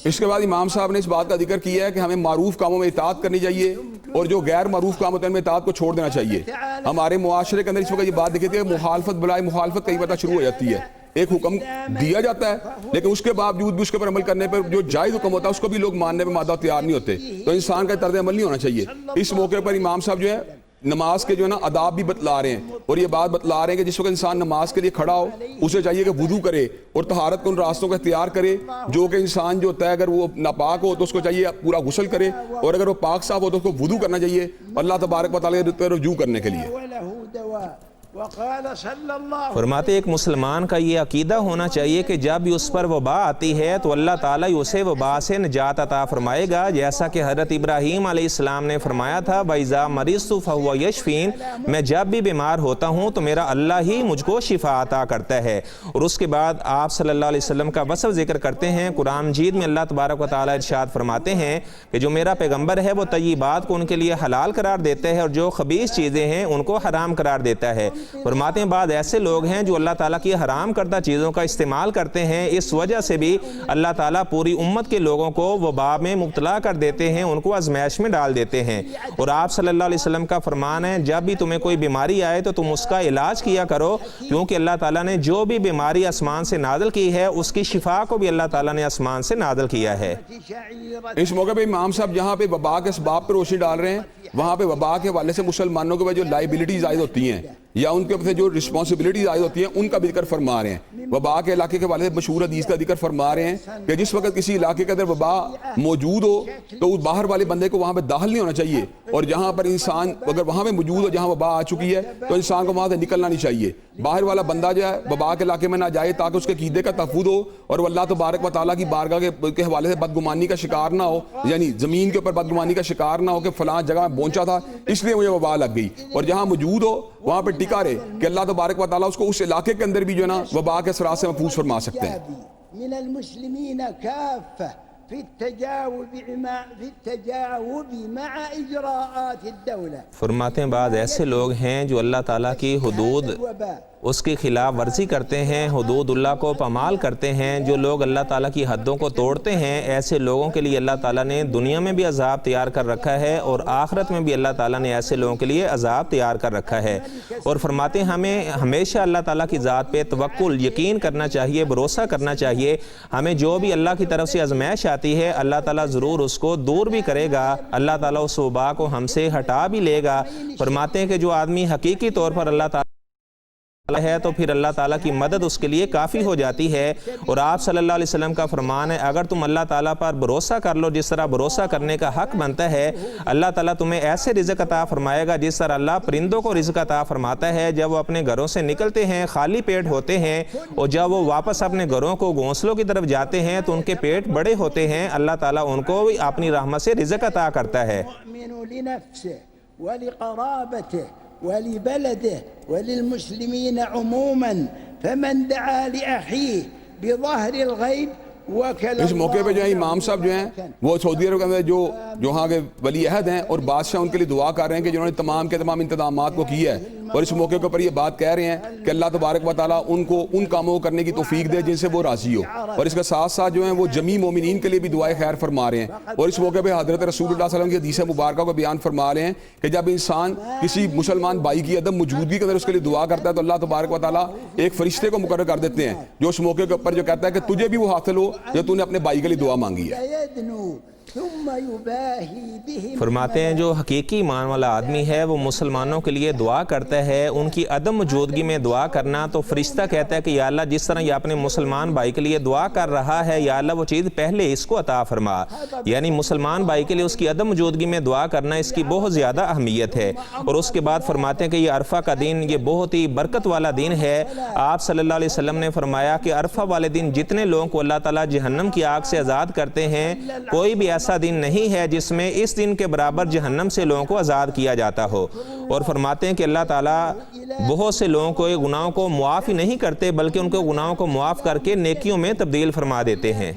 اس کے بعد امام صاحب نے اس بات کا ذکر کیا ہے کہ ہمیں معروف کاموں میں اطاعت کرنی چاہیے اور جو غیر معروف کام ہوتے ہیں ان میں اطاعت کو چھوڑ دینا چاہیے. ہمارے معاشرے کے اندر اس وقت یہ بات دکھتی ہے کہ مخالفت بلائے مخالفت کئی بار شروع ہو جاتی ہے. ایک حکم دیا جاتا ہے لیکن اس کے باوجود بھی اس کے پر عمل کرنے پر جو جائز حکم ہوتا ہے اس کو بھی لوگ ماننے پہ مادہ تیار نہیں ہوتے. تو انسان کا طرز عمل نہیں ہونا چاہیے. اس موقع پر امام صاحب جو ہے نماز کے جو ہے نا آداب بھی بتلا رہے ہیں اور یہ بات بتلا رہے ہیں کہ جس وقت انسان نماز کے لیے کھڑا ہو اسے چاہیے کہ وضو کرے اور طہارت کے ان راستوں کا اختیار کرے جو کہ انسان جو ہوتا ہے اگر وہ ناپاک ہو تو اس کو چاہیے پورا غسل کرے اور اگر وہ پاک صاف ہو تو اس کو وضو کرنا چاہیے اللہ تبارک و تعالیٰ کی رجوع کرنے کے لیے. وقال صلى الله فرماتے ایک مسلمان کا یہ عقیدہ ہونا چاہیے کہ جب بھی اس پر وبا آتی ہے تو اللہ تعالیٰ اسے وبا سے نجات عطا فرمائے گا، جیسا کہ حضرت ابراہیم علیہ السلام نے فرمایا تھا وَإِذَا مَرِضْتُ فَهُوَ يَشْفِينِ، میں جب بھی بیمار ہوتا ہوں تو میرا اللہ ہی مجھ کو شفا عطا کرتا ہے۔ اور اس کے بعد آپ صلی اللہ علیہ وسلم کا وصف ذکر کرتے ہیں، قرآن مجید میں اللہ تبارک و تعالیٰ ارشاد فرماتے ہیں کہ جو میرا پیغمبر ہے وہ طیبات کو ان کے لیے حلال قرار دیتا ہے اور جو خبیث چیزیں ہیں ان کو حرام قرار دیتا ہے۔ فرماتے ہیں بعض ایسے لوگ ہیں جو اللہ تعالیٰ کی حرام کردہ چیزوں کا استعمال کرتے ہیں، اس وجہ سے بھی اللہ تعالیٰ پوری امت کے لوگوں کو وبا میں مبتلا کر دیتے ہیں، ان کو آزمائش میں ڈال دیتے ہیں۔ اور آپ صلی اللہ علیہ وسلم کا فرمان ہے جب بھی تمہیں کوئی بیماری آئے تو تم اس کا علاج کیا کرو، کیونکہ اللہ تعالیٰ نے جو بھی بیماری آسمان سے نازل کی ہے اس کی شفا کو بھی اللہ تعالیٰ نے آسمان سے نازل کیا ہے۔ اس موقع پہ امام صاحب جہاں پہ وبا کے اسباب پر روشنی ڈال رہے ہیں، وہاں پہ وبا کے حوالے سے مسلمانوں کے جو لائبلٹیز عائد ہوتی ہیں یا ان کے اوپر جو رسپانسبلٹیز عائد ہوتی ہیں ان کا بھی ذکر فرما رہے ہیں۔ وبا کے علاقے کے حوالے سے مشہور حدیث کا ذکر فرما رہے ہیں کہ جس وقت کسی علاقے کے اندر وبا موجود ہو تو اس باہر والے بندے کو وہاں پہ داخل نہیں ہونا چاہیے، اور جہاں پر انسان اگر وہاں پہ موجود ہو جہاں وبا آ چکی ہے تو انسان کو وہاں سے نکلنا نہیں چاہیے۔ باہر والا بندہ جو ہے وبا کے علاقے میں نہ جائے تاکہ اس کے عقیدے کا تحفظ ہو اور وہ اللہ تبارک و تعالیٰ کی بارگاہ کے حوالے سے بدگمانی کا شکار نہ ہو، یعنی زمین کے اوپر بدگمانی کا شکار نہ ہو کہ فلاں جگہ میں پہنچا تھا اس لیے مجھے وبا لگ گئی، اور جہاں موجود ہو وہاں پہ ٹکا رہے کہ اللہ تبارک و تعالیٰ اس کو اس علاقے کے اندر بھی جو ہے نا وبا کے اثرات سے محفوظ فرما سکتے ہیں۔ من المسلمين كافة في التجاوب مع إجراءات الدولة۔ فرماتے ہیں بعض ایسے لوگ ہیں جو اللہ تعالیٰ کی حدود اس کی خلاف ورزی کرتے ہیں، حدود اللہ کو پامال کرتے ہیں۔ جو لوگ اللہ تعالیٰ کی حدوں کو توڑتے ہیں ایسے لوگوں کے لیے اللہ تعالیٰ نے دنیا میں بھی عذاب تیار کر رکھا ہے اور آخرت میں بھی اللہ تعالیٰ نے ایسے لوگوں کے لیے عذاب تیار کر رکھا ہے۔ اور فرماتے ہیں ہمیں ہمیشہ اللہ تعالیٰ کی ذات پہ توکل یقین کرنا چاہیے، بھروسہ کرنا چاہیے۔ ہمیں جو بھی اللہ کی طرف سے آزمائش آتی ہے اللہ تعالیٰ ضرور اس کو دور بھی کرے گا، اللہ تعالیٰ اس وبا کو ہم سے ہٹا بھی لے گا۔ فرماتے ہیں کہ جو آدمی حقیقی طور پر اللہ تعالیٰ ہے تو پھر اللہ تعالیٰ کی مدد اس کے لیے کافی ہو جاتی ہے۔ اور آپ صلی اللہ علیہ وسلم کا فرمان ہے اگر تم اللہ تعالیٰ پر بھروسہ کر لو جس طرح بھروسہ کرنے کا حق بنتا ہے، اللہ تعالیٰ تمہیں ایسے رزق عطا فرمائے گا جس طرح اللہ پرندوں کو رزق عطا فرماتا ہے۔ جب وہ اپنے گھروں سے نکلتے ہیں خالی پیٹ ہوتے ہیں اور جب وہ واپس اپنے گھروں کو گھونسلوں کی طرف جاتے ہیں تو ان کے پیٹ بڑے ہوتے ہیں، اللہ تعالیٰ ان کو اپنی رحمت سے رزق عطا کرتا ہے۔ ولبلده وللمسلمين عموما فمن دعا لأخيه بظهر الغيب وكل اس موقع پہ جو ہے امام صاحب جو ہیں وہ سعودی عرب کے اندر جو وہاں کے ولی عہد ہیں اور بادشاہ ان کے لیے دعا کر رہے ہیں کہ جنہوں نے تمام کے تمام انتظامات کو کیا ہے، اور اس موقع کے اوپر یہ بات کہہ رہے ہیں کہ اللہ تبارک و تعالیٰ ان کو ان کاموں کو کرنے کی توفیق دے جن سے وہ راضی ہو، اور اس کے ساتھ ساتھ جو ہیں وہ جمی مومنین کے لیے بھی دعائے خیر فرما رہے ہیں۔ اور اس موقع پہ حضرت رسول اللہ صلی اللہ علیہ وسلم کی حدیث مبارکہ کو بیان فرما رہے ہیں کہ جب انسان کسی مسلمان بھائی کی عدم موجودگی کے اندر اس کے لیے دعا کرتا ہے تو اللہ تبارک و تعالیٰ ایک فرشتے کو مقرر کر دیتے ہیں جو اس موقع کے اوپر جو کہتا ہے کہ تجھے بھی وہ حاصل ہو جو تو نے اپنے بھائی کے لیے دعا مانگی ہے۔ فرماتے ہیں جو حقیقی ایمان والا آدمی ہے وہ مسلمانوں کے لیے دعا کرتا ہے، ان کی عدم موجودگی میں دعا کرنا تو فرشتہ کہتا ہے کہ یا اللہ جس طرح یہ اپنے مسلمان بھائی کے لیے دعا کر رہا ہے یا اللہ وہ چیز پہلے اس کو عطا فرما، یعنی مسلمان بھائی کے لیے اس کی عدم موجودگی میں دعا کرنا اس کی بہت زیادہ اہمیت ہے۔ اور اس کے بعد فرماتے ہیں کہ یہ عرفہ کا دن یہ بہت ہی برکت والا دن ہے۔ آپ صلی اللہ علیہ وسلم نے فرمایا کہ عرفہ والے دن جتنے لوگوں کو اللہ تعالیٰ جہنم کی آگ سے آزاد کرتے ہیں کوئی بھی ایسا دن نہیں ہے جس میں اس دن کے برابر جہنم سے لوگوں کو آزاد کیا جاتا ہو۔ اور فرماتے ہیں کہ اللہ تعالیٰ بہت سے لوگوں کو گناہوں کو معاف ہی نہیں کرتے بلکہ ان کو گناہوں کو معاف کر کے نیکیوں میں تبدیل فرما دیتے ہیں۔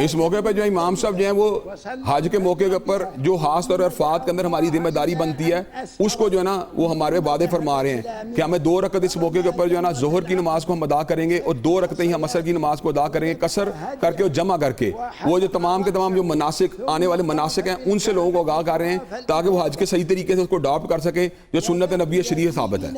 اس موقع پہ جو امام صاحب جو ہیں وہ حج کے موقع کے اوپر جو خاص طور پر عرفات کے اندر ہماری ذمہ داری بنتی ہے اس کو جو ہے نا وہ ہمارے وعدے فرما رہے ہیں کہ ہمیں 2 رکعت اس موقع کے اوپر جو ہے نا ظہر کی نماز کو ہم ادا کریں گے اور 2 رکعتیں ہی ہم عصر کی نماز کو ادا کریں گے، قصر کر کے اور جمع کر کے۔ وہ جو تمام کے تمام جو مناسک آنے والے مناسک ہیں ان سے لوگوں کو آگاہ کر رہے ہیں تاکہ وہ حج کے صحیح طریقے سے اس کو اڈاپٹ کر سکیں جو سنت نبی شریعت ثابت ہے۔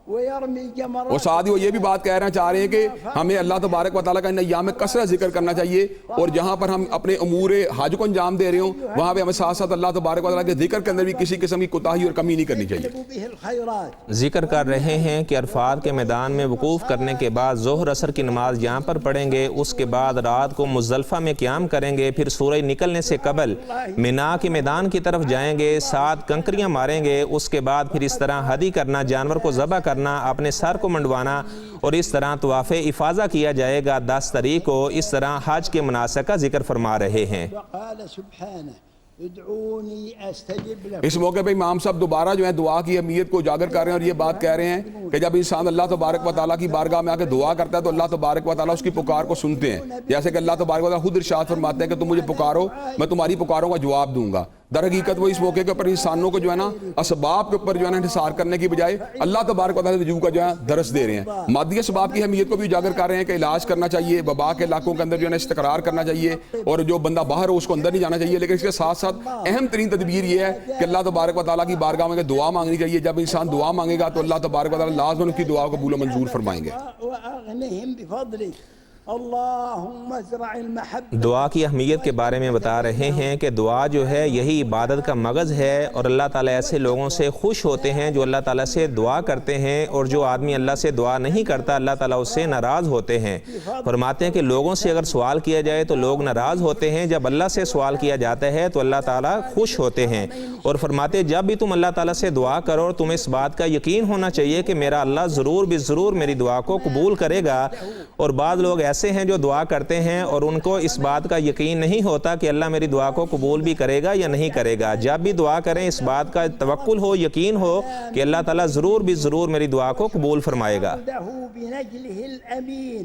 ويرمي جمرات. اور ساتھ ہی وہ یہ بھی بات کہنا چاہ رہے ہیں کہ ہمیں اللہ تبارک و تعالیٰ کا ان ایام میں کثرت ذکر کرنا چاہیے، اور جہاں پر ہم اپنے امور حج کو انجام دے رہے ہوں وہاں پہ ہمیں ساتھ ساتھ اللہ تبارک و تعالیٰ کے ذکر کے اندر بھی کسی قسم کی کوتاہی اور کمی نہیں کرنی چاہیے۔ يجلب به الخيرات. ذکر کر رہے ہیں کہ عرفات کے میدان میں وقوف کرنے کے بعد ظہر عصر کی نماز یہاں پر پڑھیں گے، اس کے بعد رات کو مزدلفہ میں قیام کریں گے، پھر سورج نکلنے سے قبل مینا کے میدان کی طرف جائیں گے، 7 کنکریاں ماریں گے، اس کے بعد پھر اس طرح ہدی کرنا، جانور کو ذبح کرنا، اپنے سر کو منڈوانا، اور اس طرح طواف افاضہ کیا جائے گا 10 تاریخ کو۔ اس طرح حج کے مناسک کا ذکر فرما رہے ہیں۔ وقال سبحانه ادعوني استجب لكم. اس موقع پہ امام صاحب دوبارہ جو ہے دعا کی اہمیت کو اجاگر کر رہے ہیں، اور یہ بات کہہ رہے ہیں کہ جب انسان اللہ تبارک و تعالیٰ کی بارگاہ میں آ کے دعا کرتا ہے تو اللہ تبارک و تعالیٰ اس کی پکار کو سنتے ہیں، جیسے کہ اللہ تبارک و تعالیٰ خود ارشاد فرماتے ہیں کہ تم مجھے پکارو میں تمہاری پکاروں کا جواب دوں گا۔ در حقیقت وہ اس موقع کے اوپر انسانوں کو جو ہے نا اسباب کے اوپر جو ہے نا انحصار کرنے کی بجائے اللہ تبارک و تعالیٰ رجوع کا جو ہے درس دے رہے ہیں، مادی اسباب کی اہمیت کو بھی اجاگر کر رہے ہیں کہ علاج کرنا چاہیے، وبا کے علاقوں کے اندر جو ہے نا استقرار کرنا چاہیے، اور جو بندہ باہر ہو اس کو اندر نہیں جانا چاہیے، لیکن اس کے ساتھ ساتھ اہم ترین تدبیر یہ ہے کہ اللہ تبارک و تعالیٰ کی بارگاہ میں دعا مانگنی چاہیے۔ جب انسان دعا مانگے گا تو اللہ تبارک و تعالیٰ لازم ان کی دعا کو قبول و منظور فرمائیں گے۔ واغنهم بفضلك اللهم ازرع المحبة. دعا کی اہمیت کے بارے میں بتا رہے ہیں کہ دعا جو ہے یہی عبادت کا مغز ہے، اور اللہ تعالیٰ ایسے لوگوں سے خوش ہوتے ہیں جو اللہ تعالیٰ سے دعا کرتے ہیں، اور جو آدمی اللہ سے دعا نہیں کرتا اللہ تعالیٰ اس سے ناراض ہوتے ہیں۔ فرماتے ہیں کہ لوگوں سے اگر سوال کیا جائے تو لوگ ناراض ہوتے ہیں، جب اللہ سے سوال کیا جاتا ہے تو اللہ تعالیٰ خوش ہوتے ہیں۔ اور فرماتے ہیں جب بھی تم اللہ تعالیٰ سے دعا کرو تمہیں اس بات کا یقین ہونا چاہیے کہ میرا اللہ ضرور بھی ضرور میری دعا کو قبول کرے گا۔ اور بعض لوگ ایسے ہیں جو دعا کرتے ہیں اور ان کو اس بات کا یقین نہیں ہوتا کہ اللہ میری دعا کو قبول بھی کرے گا یا نہیں کرے گا۔ جب بھی دعا کریں اس بات کا توکل ہو، یقین ہو کہ اللہ تعالیٰ ضرور بھی ضرور میری دعا کو قبول فرمائے گا۔ له بنجله الأمين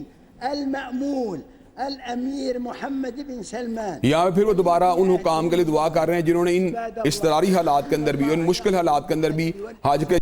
المأمول الأمير محمد بن سلمان. یہاں پہ پھر وہ دوبارہ ان حکام کے لیے دعا کر رہے ہیں جنہوں نے ان اضطراری حالات کے اندر بھی، ان مشکل حالات کے اندر بھی حج کے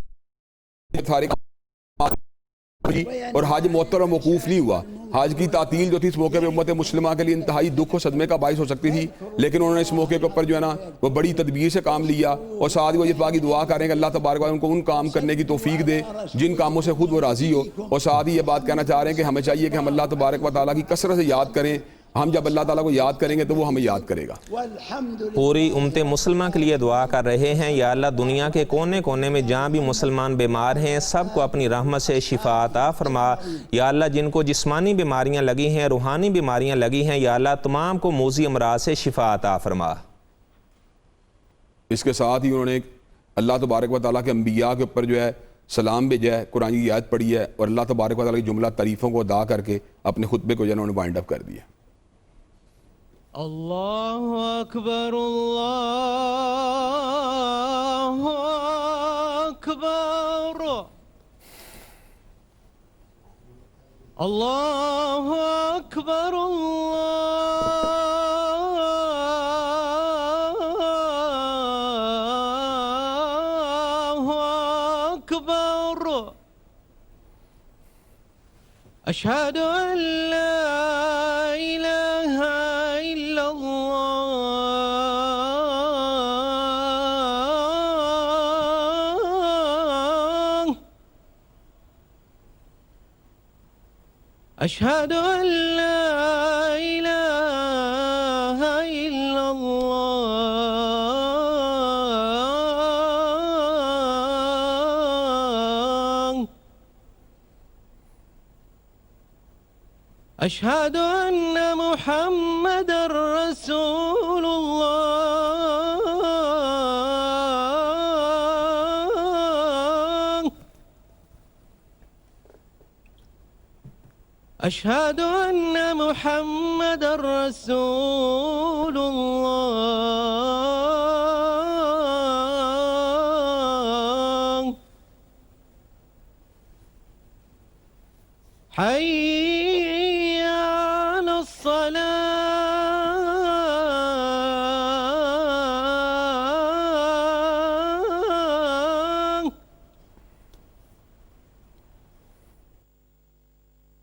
اور حج معطل اور موقوف نہیں ہوا۔ حج کی تعطیل جو تھی اس موقع پہ امت مسلمہ کے لیے انتہائی دکھ و صدمے کا باعث ہو سکتی تھی، لیکن انہوں نے اس موقع کے اوپر جو ہے نا وہ بڑی تدبیر سے کام لیا، اور ساتھ ہی وہ یہ باقی دعا کریں کہ اللہ تبارک و تعالیٰ ان کو ان کام کرنے کی توفیق دے جن کاموں سے خود وہ راضی ہو۔ اور ساتھ ہی یہ بات کہنا چاہ رہے ہیں کہ ہمیں چاہیے کہ ہم اللہ تبارک و تعالیٰ کی کثرت سے یاد کریں، ہم جب اللہ تعالیٰ کو یاد کریں گے تو وہ ہمیں یاد کرے گا۔ والحمد لله. پوری امت مسلمہ کے لیے دعا کر رہے ہیں، یا اللہ دنیا کے کونے کونے میں جہاں بھی مسلمان بیمار ہیں سب کو اپنی رحمت سے شفا عطا فرما۔ یا اللہ جن کو جسمانی بیماریاں لگی ہیں، روحانی بیماریاں لگی ہیں، یا اللہ تمام کو موذی امراض سے شفا عطا فرما۔ اس کے ساتھ ہی انہوں نے اللہ تبارک و تعالیٰ کے انبیاء کے اوپر جو ہے سلام بھیجا ہے، قرآن کی آیت پڑھی ہے، اور اللہ تبارک و تعالیٰ کی جملہ تعریفوں کو ادا کر کے اپنے خطبے کو جو ہے انہوں نے وائنڈ اپ کر دیا۔ اللہ اکبر اللہ اکبر اللہ اکبر اللہ اکبر اشہد ان لا الہ الا اللہ اشہد ان لا الہ الا اللہ اشہد ان محمد رسول اللہ اشہد ان محمد رسول اللہ حي على الصلاة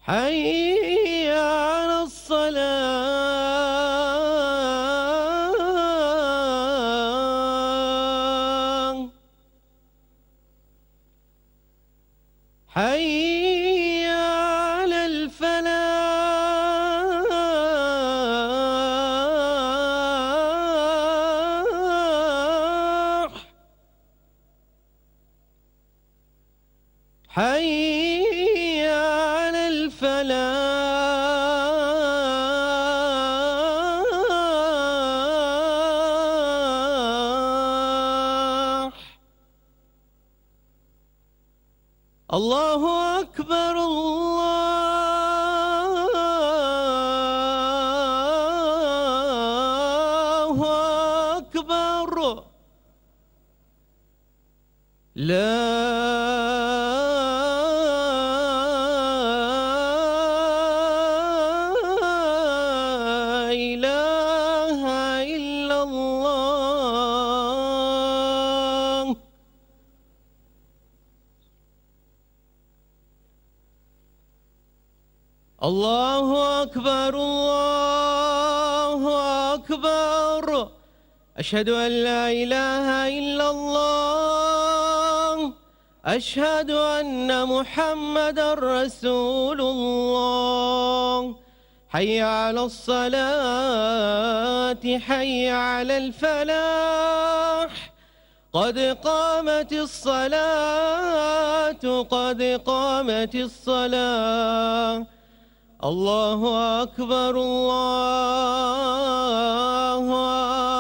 حي على الصلاة حي على الفلاح حي على الفلاح الله أكبر الله أكبر لا إله إلا الله الله أكبر الله أكبر أشهد أن لا إله إلا الله أشهد أن محمدا رسول الله حي على الصلاة حي على الفلاح قد قامت الصلاة قد قامت الصلاة الله أكبر الله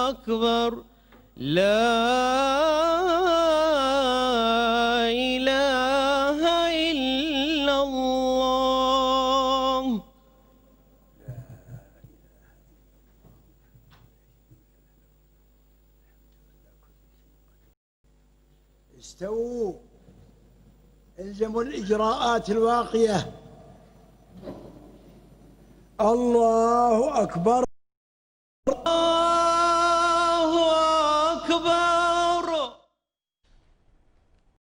أكبر لا إله إلا الله استووا الزموا الإجراءات الواقية الله أكبر